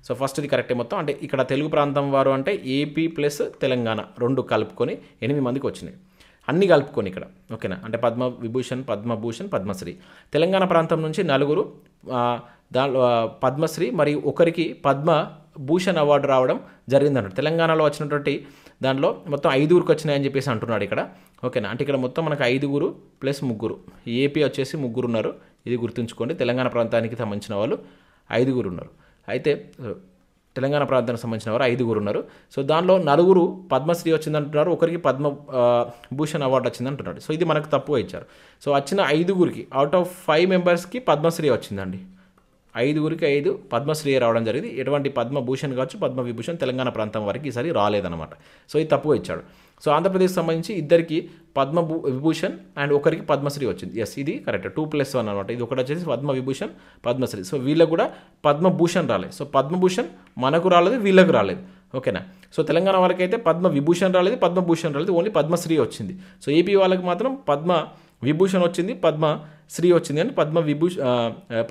సో ఫస్ట్ ఇది కరెక్టే మొత్తం. అంటే ఇక్కడ తెలుగు ప్రాంతం వారు అంటే ఏపీ ప్లస్ తెలంగాణ 2 కలుపుకొని 8 మందికి వచ్చినాయి, అన్నీ కలుపుకొని ఇక్కడ, ఓకేనా. అంటే పద్మవిభూషణ్, పద్మభూషణ్, పద్మశ్రీ. తెలంగాణ ప్రాంతం నుంచి 4 దానిలో పద్మశ్రీ మరియు ఒకరికి పద్మభూషణ్ అవార్డు రావడం జరిగిందన్నాడు. తెలంగాణలో వచ్చినటువంటి దాంట్లో మొత్తం 5 వచ్చినాయని చెప్పేసి అంటున్నాడు ఇక్కడ, ఓకేనా. అంటే ఇక్కడ మొత్తం మనకు 5 ప్లస్ 3. ఏపీ వచ్చేసి 3 ఉన్నారు, ఇది గుర్తుంచుకోండి. తెలంగాణ ప్రాంతానికి సంబంధించిన వాళ్ళు 5 ఉన్నారు. అయితే తెలంగాణ ప్రాంతానికి సంబంధించిన వారు 5 ఉన్నారు. సో దానిలో 4 పద్మశ్రీ వచ్చిందంటున్నారు, ఒకరికి పద్మభూషణ్ అవార్డు వచ్చిందంటున్నాడు. సో ఇది మనకు తప్పుగా ఇచ్చారు. సో వచ్చిన 5 అవుట్ ఆఫ్ 5 మెంబర్స్కి పద్మశ్రీ వచ్చిందండి. 5 5 పద్మశ్రీ రావడం జరిగింది. ఎటువంటి పద్మభూషణ్ కావచ్చు, పద్మవిభూషణ్ తెలంగాణ ప్రాంతం వారికి ఈసారి రాలేదన్నమాట. సో ఇది తప్పుగా ఇచ్చాడు. సో ఆంధ్రప్రదేశ్ సంబంధించి 2కి పద్మవిభూషణ్ అండ్ ఒకరికి పద్మశ్రీ వచ్చింది. ఎస్, ఇది కరెక్ట్. 2+1 అనమాట. ఇది ఒకటి వచ్చేసి పద్మవిభూషణ్, పద్మశ్రీ. సో వీళ్ళకు కూడా పద్మభూషణ్ రాలేదు. సో పద్మభూషణ్ మనకు రాలేదు, వీళ్ళకు రాలేదు, ఓకేనా. సో తెలంగాణ వాళ్ళకి అయితే పద్మవిభూషణ్ రాలేదు, పద్మభూషణ్ రాలేదు, ఓన్లీ పద్మశ్రీ వచ్చింది. సో ఏపీ వాళ్ళకి మాత్రం పద్మవిభూషణ్ వచ్చింది, పద్మశ్రీ వచ్చింది, కానీ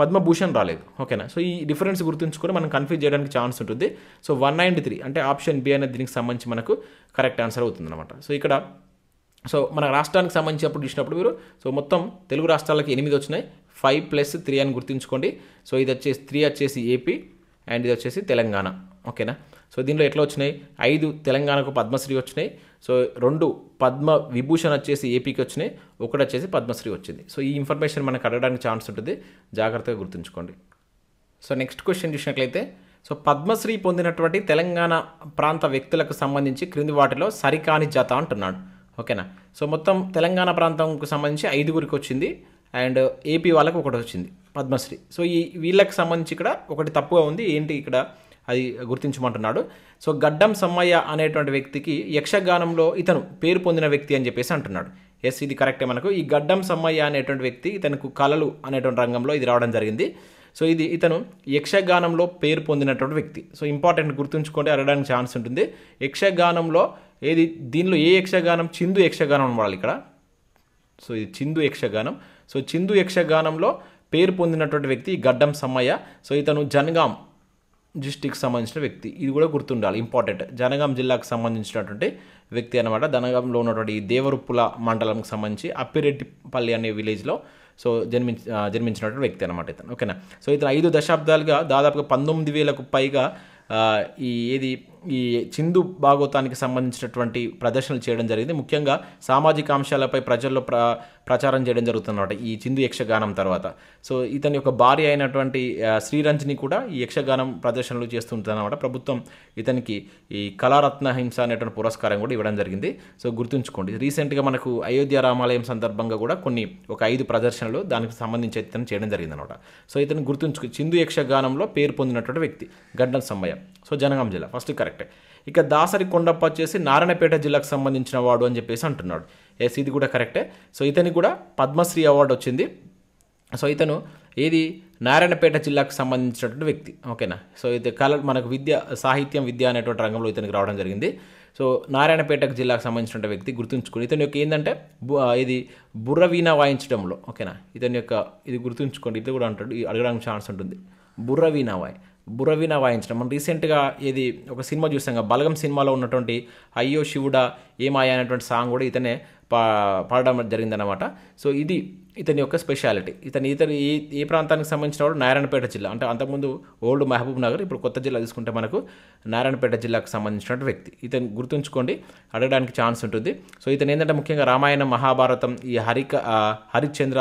పద్మభూషణ్ రాలేదు, ఓకేనా. సో ఈ డిఫరెన్స్ గుర్తుంచుకొని మనం కన్ఫ్యూజ్ చేయడానికి ఛాన్స్ ఉంటుంది. సో 1 and 3 అంటే ఆప్షన్ బి అనేది దీనికి సంబంధించి మనకు కరెక్ట్ ఆన్సర్ అవుతుంది అనమాట. సో ఇక్కడ సో మన రాష్ట్రానికి సంబంధించి అప్పుడు చూసినప్పుడు మీరు సో మొత్తం తెలుగు రాష్ట్రాలకి 8 వచ్చినాయి, 5+3 అని గుర్తుంచుకోండి. సో ఇది వచ్చేసి 3 వచ్చేసి ఏపీ అండ్ ఇది వచ్చేసి తెలంగాణ, ఓకేనా. సో దీనిలో ఎట్లా వచ్చినాయి, 5 తెలంగాణకు పద్మశ్రీ వచ్చినాయి. సో 2 పద్మవిభూషణ్ వచ్చేసి ఏపీకి వచ్చినాయి, 1 వచ్చేసి పద్మశ్రీ వచ్చింది. సో ఈ ఇన్ఫర్మేషన్ మనకు అడగడానికి ఛాన్స్ ఉంటుంది, జాగ్రత్తగా గుర్తుంచుకోండి. సో నెక్స్ట్ క్వశ్చన్ చూసినట్లయితే సో పద్మశ్రీ పొందినటువంటి తెలంగాణ ప్రాంత వ్యక్తులకు సంబంధించి క్రింది వాటిలో సరికాని జత అంటున్నాడు, ఓకేనా. సో మొత్తం తెలంగాణ ప్రాంతంకు సంబంధించి 5 వచ్చింది అండ్ ఏపీ వాళ్ళకి 1 వచ్చింది పద్మశ్రీ. సో ఈ వీళ్ళకి సంబంధించి ఇక్కడ ఒకటి తప్పుగా ఉంది, ఏంటి ఇక్కడ అది గుర్తించమంటున్నాడు. సో గడ్డం సమ్మయ్య అనేటువంటి వ్యక్తికి యక్షగానంలో ఇతను పేరు పొందిన వ్యక్తి అని చెప్పేసి అంటున్నాడు. ఎస్, ఇది కరెక్టే. మనకు ఈ గడ్డం సమ్మయ్య అనేటువంటి వ్యక్తి ఇతనికి కళలు అనేటువంటి రంగంలో ఇది రావడం జరిగింది. సో ఇతను యక్షగానంలో పేరు పొందినటువంటి వ్యక్తి. సో ఇంపార్టెంట్ గుర్తుంచుకుంటే అడగడానికి ఛాన్స్ ఉంటుంది. యక్షగానంలో దీనిలో ఏ యక్షగానం, చిందు యక్షగానం వాడాలి ఇక్కడ. సో ఇది చిందు యక్షగానం. సో చిందు యక్షగానంలో పేరు పొందినటువంటి వ్యక్తి గడ్డం సమ్మయ్య. సో ఇతను జనగాం డిస్టిక్కి సంబంధించిన వ్యక్తి, ఇది కూడా గుర్తుండాలి, ఇంపార్టెంట్. జనగాం జిల్లాకు సంబంధించినటువంటి వ్యక్తి అనమాట. జనగాంలో ఉన్నటువంటి దేవరుప్పుల మండలంకి సంబంధించి అప్పిరెడ్డిపల్లి అనే విలేజ్లో సో జన్మించినటువంటి వ్యక్తి అనమాట ఇతను, ఓకేనా. సో ఇతను 5 దశాబ్దాలుగా దాదాపుగా 19,000కు పైగా ఈ చిందు భాగవతానికి సంబంధించినటువంటి ప్రదర్శనలు చేయడం జరిగింది. ముఖ్యంగా సామాజిక అంశాలపై ప్రజల్లో ప్రచారం చేయడం జరుగుతుందన్నమాట ఈ చిందు యక్షగానం తర్వాత. సో ఇతని యొక్క భార్య అయినటువంటి శ్రీరంజని కూడా ఈ యక్షగానం ప్రదర్శనలు చేస్తుంటారన్నమాట. ప్రభుత్వం ఇతనికి ఈ కళారత్న హింస అనేటువంటి పురస్కారం కూడా ఇవ్వడం జరిగింది. సో గుర్తుంచుకోండి, రీసెంట్గా మనకు అయోధ్య రామాలయం సందర్భంగా కూడా ఒక 5 ప్రదర్శనలు దానికి సంబంధించి ఇతను చేయడం జరిగిందన్నమాట. సో ఇతను గుర్తుంచుకో, చిందు యక్షగానంలో పేరు పొందినటువంటి వ్యక్తి గడ్డం సమ్మయ్య. సో జనగాం జిల్లా ఫస్ట్ కరెక్టే. ఇక దాసరి కొండప్ప వచ్చేసి నారాయణపేట జిల్లాకు సంబంధించిన వాడు అని చెప్పేసి అంటున్నాడు. ఎస్, ఇది కూడా కరెక్టే. సో ఇతనికి కూడా పద్మశ్రీ అవార్డు వచ్చింది. సో ఇతను ఏది నారాయణపేట జిల్లాకు సంబంధించినటువంటి వ్యక్తి. ఓకేనా. సో ఇది మనకు సాహిత్యం విద్య అనేటువంటి రంగంలో ఇతనికి రావడం జరిగింది. సో నారాయణపేట జిల్లాకు సంబంధించిన వ్యక్తి గుర్తుంచుకోండి. ఇతని యొక్క ఏంటంటే ఇది బుర్రవీణ వాయించడంలో. ఓకేనా. ఇతని యొక్క ఇది గుర్తుంచుకోండి, ఇది కూడా అంటాడు, అడగడానికి ఛాన్స్ ఉంటుంది. బుర్రవీణ వాయించడం. మనం రీసెంట్గా ఒక సినిమా చూసాం, బలగం సినిమాలో ఉన్నటువంటి అయ్యో శివుడా ఏమాయ అనేటువంటి సాంగ్ కూడా ఇతనే పాడడం జరిగిందనమాట. సో ఇది ఇతని యొక్క స్పెషాలిటీ. ఇతను ఏ ప్రాంతానికి సంబంధించిన వాడు? నారాయణపేట జిల్లా. అంటే అంతకుముందు ఓల్డ్ మహబూబ్ నగర్, ఇప్పుడు కొత్త జిల్లా తీసుకుంటే మనకు నారాయణపేట జిల్లాకు సంబంధించిన వ్యక్తి. ఇతను గుర్తుంచుకోండి, అడగడానికి ఛాన్స్ ఉంటుంది. సో ఇతను ఏంటంటే ముఖ్యంగా రామాయణం, మహాభారతం, ఈ హరిశ్చంద్ర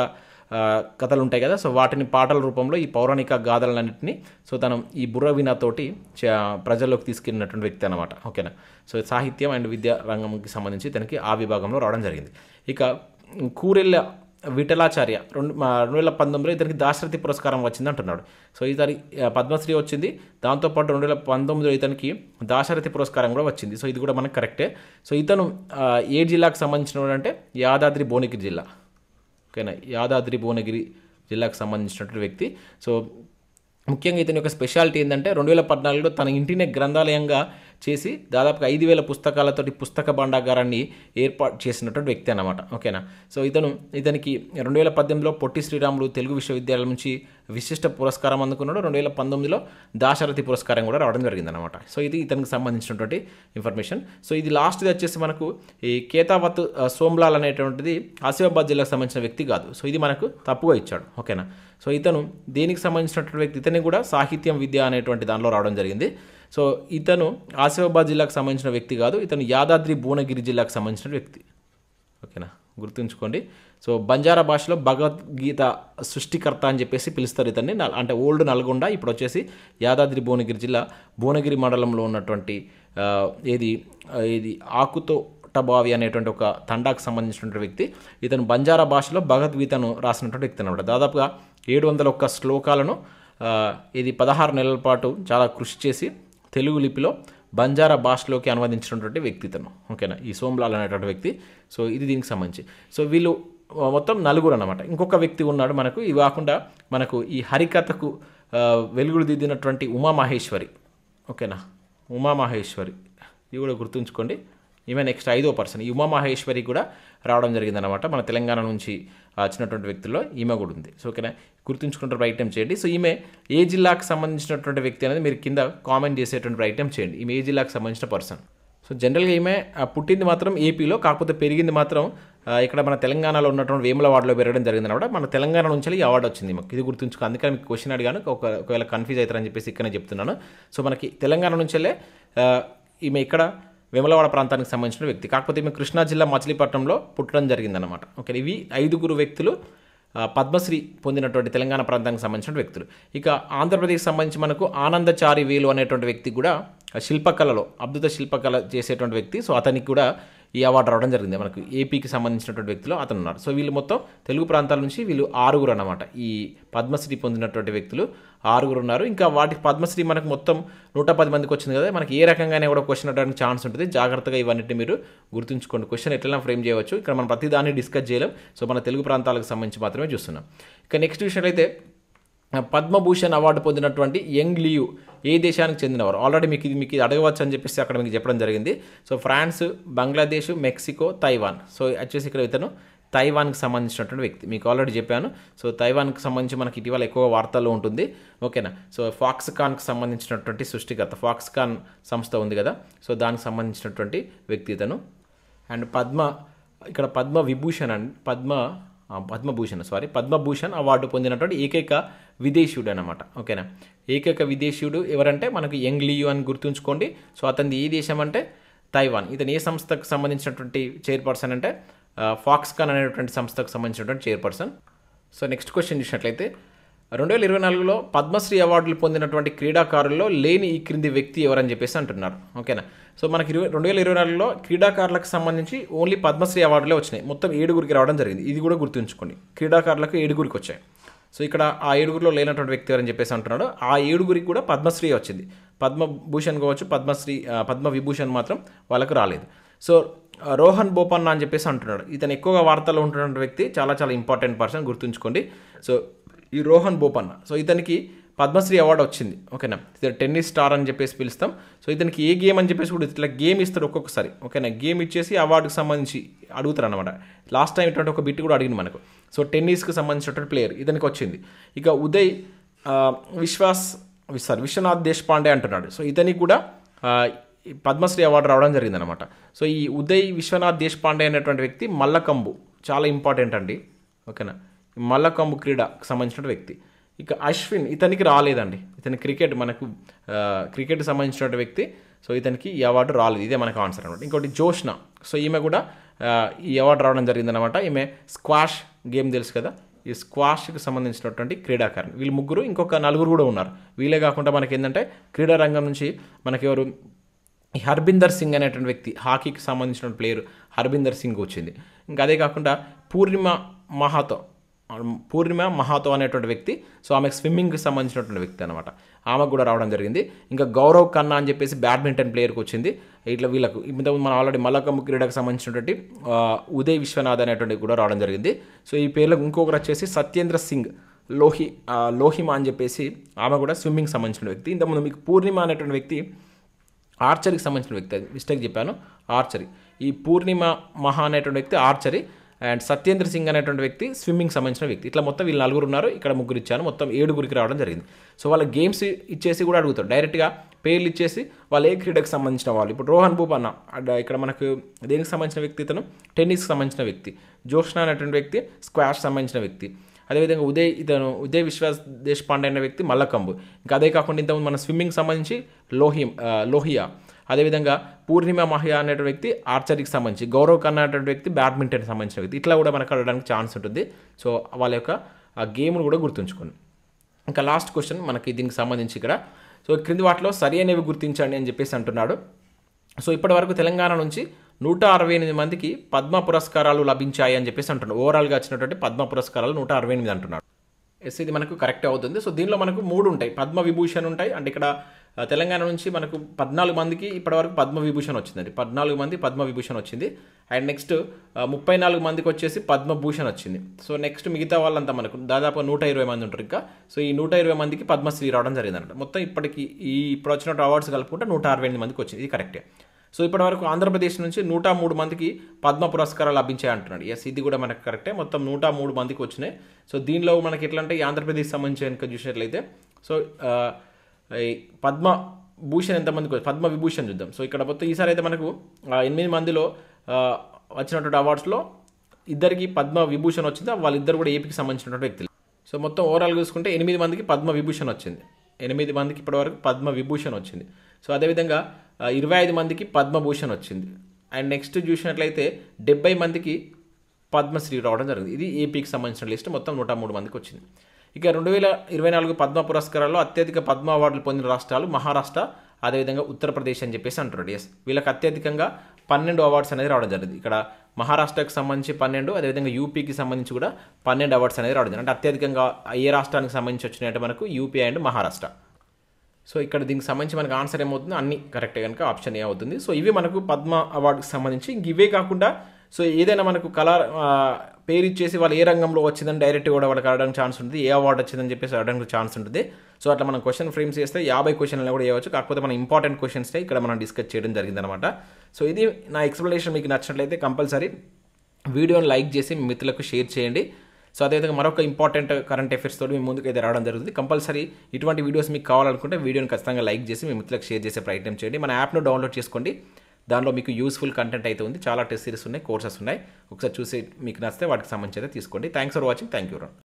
కథలు ఉంటాయి కదా, సో వాటిని పాటల రూపంలో ఈ పౌరాణిక గాథలన్నింటినీ తను ఈ బుర్రవీణతోటి ప్రజల్లోకి తీసుకెళ్ళినటువంటి వ్యక్తి అనమాట. ఓకేనా. సో సాహిత్యం అండ్ విద్యా రంగంకి సంబంధించి తనకి ఆ విభాగంలో రావడం జరిగింది. ఇక కూరెళ్ళ విఠలాచార్య 2019లో ఇతనికి దాశరథి పురస్కారం వచ్చింది అంటున్నాడు. సో ఇతని పద్మశ్రీ వచ్చింది, దాంతోపాటు 2019లో ఇతనికి దాశరథి పురస్కారం కూడా వచ్చింది. సో ఇది కూడా మనకు కరెక్టే. సో ఇతను ఏ జిల్లాకు సంబంధించిన అంటే యాదాద్రి భువనగిరి జిల్లా. ఓకేనా, యాదాద్రి భువనగిరి జిల్లాకు సంబంధించినటువంటి వ్యక్తి. సో ముఖ్యంగా ఇతని యొక్క స్పెషాలిటీ ఏంటంటే 2014లో తన ఇంటినే గ్రంథాలయంగా చేసి దాదాపుగా 5,000 పుస్తకాలతోటి పుస్తక భాండాగారాన్ని ఏర్పాటు చేసినటువంటి వ్యక్తి అన్నమాట. ఓకేనా. సో ఇతనికి 2018లో పొట్టి శ్రీరాములు తెలుగు విశ్వవిద్యాలయం నుంచి విశిష్ట పురస్కారం అందుకున్నాడు. 2019లో దాశరథి పురస్కారం కూడా రావడం జరిగిందనమాట. సో ఇది ఇతనికి సంబంధించినటువంటి ఇన్ఫర్మేషన్. సో ఇది లాస్ట్ది వచ్చేసి మనకు ఈ కేతావత్ సోమ్లాల్ అనేటువంటిది ఆసిఫాబాద్ జిల్లాకు సంబంధించిన వ్యక్తి కాదు. సో ఇది మనకు తప్పుగా ఇచ్చాడు. ఓకేనా. సో ఇతను దేనికి సంబంధించినటువంటి వ్యక్తి? ఇతని కూడా సాహిత్యం విద్య అనేటువంటి దానిలో రావడం జరిగింది. సో ఇతను ఆసిఫాబాద్ జిల్లాకు సంబంధించిన వ్యక్తి కాదు, ఇతను యాదాద్రి భువనగిరి జిల్లాకు సంబంధించిన వ్యక్తి. ఓకేనా, గుర్తుంచుకోండి. సో బంజారా భాషలో భగవద్గీత సృష్టికర్త అని చెప్పేసి పిలుస్తారు ఇతన్ని. అంటే ఓల్డ్ నల్గొండ, ఇప్పుడు వచ్చేసి యాదాద్రి భువనగిరి జిల్లా భువనగిరి మండలంలో ఉన్నటువంటి ఏది ఆకుతోటబావి అనేటువంటి ఒక తండాకు సంబంధించినటువంటి వ్యక్తి. ఇతను బంజారా భాషలో భగవద్గీతను రాసినటువంటి వ్యక్తి అనమాట. దాదాపుగా 701 శ్లోకాలను 16 నెలల పాటు చాలా కృషి చేసి తెలుగు లిపిలో బంజారా భాషలోకి అనువదించినటువంటి వ్యక్తి ఇతను. ఓకేనా, ఈ సోమ్లాల్ అనేటువంటి వ్యక్తి. సో ఇది దీనికి సంబంధించి. సో వీళ్ళు మొత్తం 4 అన్నమాట. ఇంకొక వ్యక్తి ఉన్నాడు మనకు. ఇవి కాకుండా మనకు ఈ హరికథకు వెలుగులు దిద్దినటువంటి ఉమామహేశ్వరి. ఓకేనా, ఉమామహేశ్వరి ఇది కూడా గుర్తుంచుకోండి. ఈమె నెక్స్ట్ 5వ పర్సన్. ఈ ఉమామహేశ్వరి కూడా రావడం జరిగిందనమాట. మన తెలంగాణ నుంచి వచ్చినటువంటి వ్యక్తుల్లో ఈమె కూడా ఉంది. సో ఓకేనా, గుర్తుంచుకుంటే ప్రయత్నం చేయండి. సో ఈమె ఏ జిల్లాకు సంబంధించినటువంటి వ్యక్తి అనేది మీరు కింద కామెంట్ చేసేటువంటి ప్రయత్నం చేయండి. ఈమె ఏ జిల్లాకు సంబంధించిన పర్సన్. సో జనరల్గా ఈమె పుట్టింది మాత్రం ఏపీలో, కాకపోతే పెరిగింది మాత్రం ఇక్కడ మన తెలంగాణలో ఉన్నటువంటి వేములవాడలో పెరగడం జరిగింది అనమాట. మన తెలంగాణ నుంచి ఈ అవార్డు వచ్చింది మాకు. ఇది గుర్తుంచుకో. అందుకని మీకు క్వశ్చన్ అడిగాను, ఒకవేళ కన్ఫ్యూజ్ అవుతారని చెప్పేసి ఇక్కడనే చెప్తున్నాను. సో మనకి తెలంగాణ నుంచెల్లే ఈమె ఇక్కడ వేములవాడ ప్రాంతానికి సంబంధించిన వ్యక్తి. కాకపోతే ఈమె కృష్ణా జిల్లా మచిలీపట్నంలో పుట్టడం జరిగిందనమాట. ఓకే, ఇవి 5 వ్యక్తులు పద్మశ్రీ పొందినటువంటి తెలంగాణ ప్రాంతానికి సంబంధించిన వ్యక్తులు. ఇక ఆంధ్రప్రదేశ్కి సంబంధించి మనకు ఆనందచారి వేలు అనేటువంటి వ్యక్తి కూడా శిల్పకళలో అద్భుత శిల్పకళ చేసేటువంటి వ్యక్తి. సో అతనికి కూడా ఈ అవార్డు రావడం జరిగింది. మనకు ఏపీకి సంబంధించినటువంటి వ్యక్తులు అతను ఉన్నారు. సో వీళ్ళు మొత్తం తెలుగు ప్రాంతాల నుంచి వీళ్ళు 6 అన్నమాట. ఈ పద్మశ్రీ పొందినటువంటి వ్యక్తులు 6 ఉన్నారు. ఇంకా వాటికి పద్మశ్రీ మనకు మొత్తం 110 మందికి వచ్చింది కదా. మనకి ఏ రకంగానే కూడా క్వశ్చన్ అడగడానికి ఛాన్స్ ఉంటుంది. జాగ్రత్తగా ఇవన్నిటిని మీరు గుర్తుంచుకోండి. క్వశ్చన్ ఎట్లా ఫ్రేమ్ చేయవచ్చు. ఇక్కడ మనం ప్రతిదాన్ని డిస్కస్ చేయలేం. సో మన తెలుగు ప్రాంతాలకు సంబంధించి మాత్రమే చూస్తున్నాం. ఇక నెక్స్ట్ విషయం అయితే పద్మభూషణ్ అవార్డు పొందినటువంటి యంగ్ లియు ఏ దేశానికి చెందినవారు? ఆల్రెడీ మీకు ఇది అడగవచ్చు అని చెప్పేసి అక్కడ మీకు చెప్పడం జరిగింది. So France, Bangladesh, Mexico, Taiwan. So వచ్చేసి ఇక్కడ ఇతను తైవాన్కి సంబంధించినటువంటి వ్యక్తి. మీకు ఆల్రెడీ చెప్పాను. సో తైవాన్కి సంబంధించి మనకి ఇటీవల ఎక్కువ వార్తల్లో ఉంటుంది. ఓకేనా. సో ఫాక్స్కాన్కి సంబంధించినటువంటి సృష్టికర్త, ఫాక్స్కాన్ సంస్థ ఉంది కదా, సో దానికి సంబంధించినటువంటి వ్యక్తి ఇతను. అండ్ ఇక్కడ పద్మ విభూషణ్ అండి, పద్మభూషణ్ అవార్డు పొందినటువంటి ఏకైక విదేశీయుడు అనమాట. ఓకేనా, ఏకైక విదేశీయుడు ఎవరంటే మనకు యంగ్ లియు అని గుర్తుంచుకోండి. సో అతనిది ఏ దేశం అంటే తైవాన్. ఇతను ఏ సంస్థకు సంబంధించినటువంటి చైర్పర్సన్ అంటే ఫాక్స్కాన్ అనేటువంటి సంస్థకు సంబంధించినటువంటి చైర్పర్సన్. సో నెక్స్ట్ క్వశ్చన్ చూసినట్లయితే 2024లో పద్మశ్రీ అవార్డులు పొందినటువంటి క్రీడాకారుల్లో లేని ఈ క్రింది వ్యక్తి ఎవరని చెప్పేసి అంటున్నారు. ఓకేనా, సో మనకి 2024లో క్రీడాకారులకు సంబంధించి ఓన్లీ పద్మశ్రీ అవార్డులే వచ్చినాయి. మొత్తం 7గురికి రావడం జరిగింది. ఇది కూడా గుర్తుంచుకోండి, క్రీడాకారులకు 7గురికి వచ్చాయి. సో ఇక్కడ ఆ 7గురిలో లేనటువంటి వ్యక్తి ఎవరని చెప్పేసి అంటున్నాడు. ఆ 7గురికి కూడా పద్మశ్రీ వచ్చింది. పద్మభూషణ్ కావచ్చు, పద్మవిభూషణ్ మాత్రం వాళ్ళకు రాలేదు. సో రోహన్ బోపన్నా అని చెప్పేసి అంటున్నాడు. ఇతను ఎక్కువగా వార్తల్లో ఉంటున్న వ్యక్తి, చాలా చాలా ఇంపార్టెంట్ పర్సన్, గుర్తుంచుకోండి. సో ఈ రోహన్ బోపన్నా, సో ఇతనికి పద్మశ్రీ అవార్డు వచ్చింది. ఓకేనా, ఇతను టెన్నిస్ స్టార్ అని చెప్పేసి పిలుస్తాం. సో ఇతనికి ఏ గేమ్ అని చెప్పేసి కూడా ఇట్లా గేమ్ ఇస్తాడు ఒక్కొక్కసారి. ఓకేనా, గేమ్ ఇచ్చేసి అవార్డుకి సంబంధించి అడుగుతారు అనమాట. లాస్ట్ టైం ఇటువంటి ఒక బిట్ కూడా అడిగింది మనకు. సో టెన్నిస్కి సంబంధించినటువంటి ప్లేయర్ ఇతనికి వచ్చింది. ఇక ఉదయ్ విశ్వనాథ్ దేశపాండే అంటున్నాడు. సో ఇతనికి కూడా పద్మశ్రీ అవార్డు రావడం జరిగిందనమాట. సో ఈ ఉదయ్ విశ్వనాథ్ దేశపాండే అనేటువంటి వ్యక్తి మల్లకంబు, చాలా ఇంపార్టెంట్ అండి. ఓకేనా, మల్లకంబు క్రీడకు సంబంధించిన వ్యక్తి. ఇక అశ్విన్, ఇతనికి రాలేదండి. ఇతని క్రికెట్ సంబంధించిన వ్యక్తి. సో ఇతనికి ఈ అవార్డు రాలేదు. ఇదే మనకు ఆన్సర్ అనమాట. ఇంకోటి జోష్న, సో ఈమె కూడా ఈ అవార్డు రావడం జరిగిందనమాట. ఈమె స్క్వాష్ గేమ్ తెలుసు కదా, ఈ స్క్వాష్కి సంబంధించినటువంటి క్రీడాకారిణి. వీళ్ళు ముగ్గురు, ఇంకొక 4 కూడా ఉన్నారు. వీళ్ళే కాకుండా మనకి ఏంటంటే క్రీడా రంగం నుంచి మనకెవరు, హర్బిందర్ సింగ్ అనేటువంటి వ్యక్తి, హాకీకి సంబంధించిన ప్లేయర్ హర్బిందర్ సింగ్ వచ్చింది. ఇంకా అదే కాకుండా పూర్ణిమ మహాతో అనేటువంటి వ్యక్తి, సో ఆమెకు స్విమ్మింగ్కి సంబంధించినటువంటి వ్యక్తి అనమాట. ఆమెకు కూడా రావడం జరిగింది. ఇంకా గౌరవ్ ఖన్నా అని చెప్పేసి బ్యాడ్మింటన్ ప్లేయర్కి వచ్చింది. ఇట్లా వీళ్ళకు ఇంతకుముందు మనం ఆల్రెడీ మల్లకంబు క్రీడకు సంబంధించినటువంటి ఉదయ్ విశ్వనాథ్ అనేటువంటి కూడా రావడం జరిగింది. సో ఈ పేర్లకు ఇంకొకరు వచ్చేసి సత్యేంద్ర సింగ్ లోహిమా అని చెప్పేసి, ఆమె కూడా స్విమ్మింగ్ సంబంధించిన వ్యక్తి. ఇంతకుముందు మీకు పూర్ణిమ అనేటువంటి వ్యక్తి ఆర్చరీకి సంబంధించిన వ్యక్తి, అది మిస్టేక్ చెప్పాను, ఆర్చరీ. ఈ పూర్ణిమ మహా అనేటువంటి వ్యక్తి ఆర్చరీ, అండ్ సత్యేంద్ర సింగ్ అనేటువంటి వ్యక్తి స్విమ్మింగ్ సంబంధించిన వ్యక్తి. ఇట్లా మొత్తం వీళ్ళు 4 ఉన్నారు. ఇక్కడ 3 ఇచ్చాను, మొత్తం 7గురికి రావడం జరిగింది. సో వాళ్ళ గేమ్స్ ఇచ్చేసి కూడా అడుగుతారు, డైరెక్ట్గా పేర్లు ఇచ్చేసి వాళ్ళు ఏ క్రీడకు సంబంధించిన వాళ్ళు. ఇప్పుడు రోహన్ బోపన్నా ఇక్కడ మనకు దేనికి సంబంధించిన వ్యక్తి, ఇతను టెన్నిస్కి సంబంధించిన వ్యక్తి. జోష్న అనేటువంటి వ్యక్తి స్క్వాష్ సంబంధించిన వ్యక్తి. అదేవిధంగా ఉదయ్ విశ్వాస్ దేశపాండే అనే వ్యక్తి మల్లకంబు. ఇంకా అదే కాకుండా ఇంతకుముందు మన స్విమ్మింగ్ సంబంధించి లోహియా. అదేవిధంగా పూర్ణిమ మహియా అనేటువంటి వ్యక్తి ఆర్చరీకి సంబంధించి, గౌరవ్ ఖన్నా అనేటువంటి వ్యక్తి బ్యాడ్మింటన్కి సంబంధించిన వ్యక్తి. ఇట్లా కూడా మనకు అడగడానికి ఛాన్స్ ఉంటుంది. సో వాళ్ళ యొక్క ఆ గేమ్ను కూడా గుర్తుంచుకోండి. ఇంకా లాస్ట్ క్వశ్చన్ మనకి దీనికి సంబంధించి ఇక్కడ, సో క్రింది వాటిలో సరి అనేవి గుర్తించండి అని చెప్పేసి అంటున్నాడు. సో ఇప్పటివరకు తెలంగాణ నుంచి 168 మందికి పద్మ పురస్కారాలు లభించాయి అని చెప్పేసి అంటున్నాడు. ఓవరాల్గా వచ్చినటువంటి పద్మ పురస్కారాలు 168 అంటున్నాడు. ఎస్, ఇది మనకు కరెక్ట్ అవుతుంది. సో దీనిలో మనకు 3 ఉంటాయి, పద్మ విభూషణ్ ఉంటాయి. అంటే ఇక్కడ తెలంగాణ నుంచి మనకు 14 మందికి ఇప్పటివరకు పద్మ విభూషణ్ వచ్చిందండి. 14 మంది పద్మ విభూషణ్ వచ్చింది. అండ్ నెక్స్ట్ 34 మందికి వచ్చేసి పద్మభూషణ్ వచ్చింది. సో నెక్స్ట్ మిగతా వాళ్ళంతా మనకు దాదాపు 120 మంది ఉంటారు ఇంకా. సో ఈ 120 మందికి పద్మశ్రీ రావడం జరిగిందన్నమాట. మొత్తం ఇప్పుడు వచ్చిన అవార్డ్స్ కలుపుకుంటే 168 మందికి వచ్చింది. ఇది కరెక్టే. సో ఇప్పటివరకు ఆంధ్రప్రదేశ్ నుంచి 103 మందికి పద్మ పురస్కారాలు లభించాయి అంటున్నాడు. ఎస్, ఇది కూడా మనకు కరెక్టే. మొత్తం 103 మందికి వచ్చినాయి. సో దీనిలో మనకి ఎట్లా అంటే ఈ ఆంధ్రప్రదేశ్ సంబంధించి కనుక చూసినట్లయితే, సో ఈ పద్మభూషణ్ ఎంతమందికి, పద్మ విభూషణ్ చూద్దాం. సో ఇక్కడ మొత్తం ఈసారి అయితే మనకు 8 మందిలో వచ్చినటువంటి అవార్డ్స్లో 2కి పద్మ విభూషణ్ వచ్చింది. వాళ్ళిద్దరు కూడా ఏపీకి సంబంధించినటువంటి వ్యక్తులు. సో మొత్తం ఓవరాల్ చూసుకుంటే 8 మందికి పద్మ విభూషణ్ వచ్చింది. 8 మందికి ఇప్పటివరకు పద్మ విభూషణ్ వచ్చింది. సో అదేవిధంగా 25 మందికి పద్మభూషణ్ వచ్చింది. అండ్ నెక్స్ట్ చూసినట్లయితే 70 మందికి పద్మశ్రీ రావడం జరిగింది. ఇది ఏపీకి సంబంధించిన లిస్ట్. మొత్తం 103 మందికి వచ్చింది. ఇక 2024 పద్మ పురస్కారాల్లో అత్యధిక పద్మ అవార్డులు పొందిన రాష్ట్రాలు మహారాష్ట్ర, అదేవిధంగా ఉత్తరప్రదేశ్ అని చెప్పేసి అంటున్నాడు. ఎస్, వీళ్ళకి అత్యధికంగా 12 అవార్డ్స్ అనేది రావడం జరిగింది. ఇక్కడ మహారాష్ట్రకి సంబంధించి 12, అదేవిధంగా యూపీకి సంబంధించి కూడా 12 అవార్డ్స్ అనేది రావడం జరిగింది. అంటే అత్యధికంగా ఏ రాష్ట్రానికి సంబంధించి వచ్చినాయంటే మనకు యూపీ అండ్ మహారాష్ట్ర. సో ఇక్కడ దీనికి సంబంధించి మనకు ఆన్సర్ ఏమవుతుంది, అన్ని కరెక్టే కనుక ఆప్షన్ ఏ అవుతుంది. సో ఇవి మనకు పద్మ అవార్డుకి సంబంధించి. ఇంక ఇవే కాకుండా సో ఏదైనా మనకు పేరు ఇచ్చేసి వాళ్ళు ఏ రంగంలో వచ్చిందని డైరెక్ట్గా కూడా వాళ్ళకి అడగడానికి ఛాన్స్ ఉంటుంది. ఏ అవార్డు వచ్చిందని చెప్పేసి అడగడానికి ఛాన్స్ ఉంటుంది. సో అట్లా మనం క్వశ్చన్ ఫ్రేమ్స్ చేస్తే 50 క్వశ్చన్లు కూడా వేయవచ్చు. కాకపోతే మనం ఇంపార్టెంట్ క్వశ్చన్స్నే ఇక్కడ మనం డిస్కస్ చేయడం జరిగిందనమాట. సో ఇది నా ఎక్స్ప్లెనేషన్ మీకు నచ్చినట్లయితే కంపల్సరీ వీడియోని లైక్ చేసి మీ మిత్రులకు షేర్ చేయండి. సో అదేవిధంగా మరొక ఇంపార్టెంట్ కరెంట్ అఫైర్స్ తోటి మీ ముందుకు అయితే రావడం జరుగుతుంది. కంపల్సరీ ఇటువంటి వీడియోస్ మీకు కావాలనుకుంటే వీడియోని ఖచ్చితంగా లైక్ చేసి మీ మిత్రులకు షేర్ చేసే ప్రయత్నం చేయండి. మన యాప్ను డౌన్లోడ్ చేసుకోండి. దానిలో మీకు యూస్ఫుల్ కంటెంట్ అయితే ఉంది. చాలా టెస్ట్ సిరీస్ ఉన్నాయి, కోర్సెస్ ఉన్నాయి. ఒకసారి చూసి మీకు నచ్చితే వాటికి సంబంధించి అయితే తీసుకోండి. Thanks for watching. Thank you.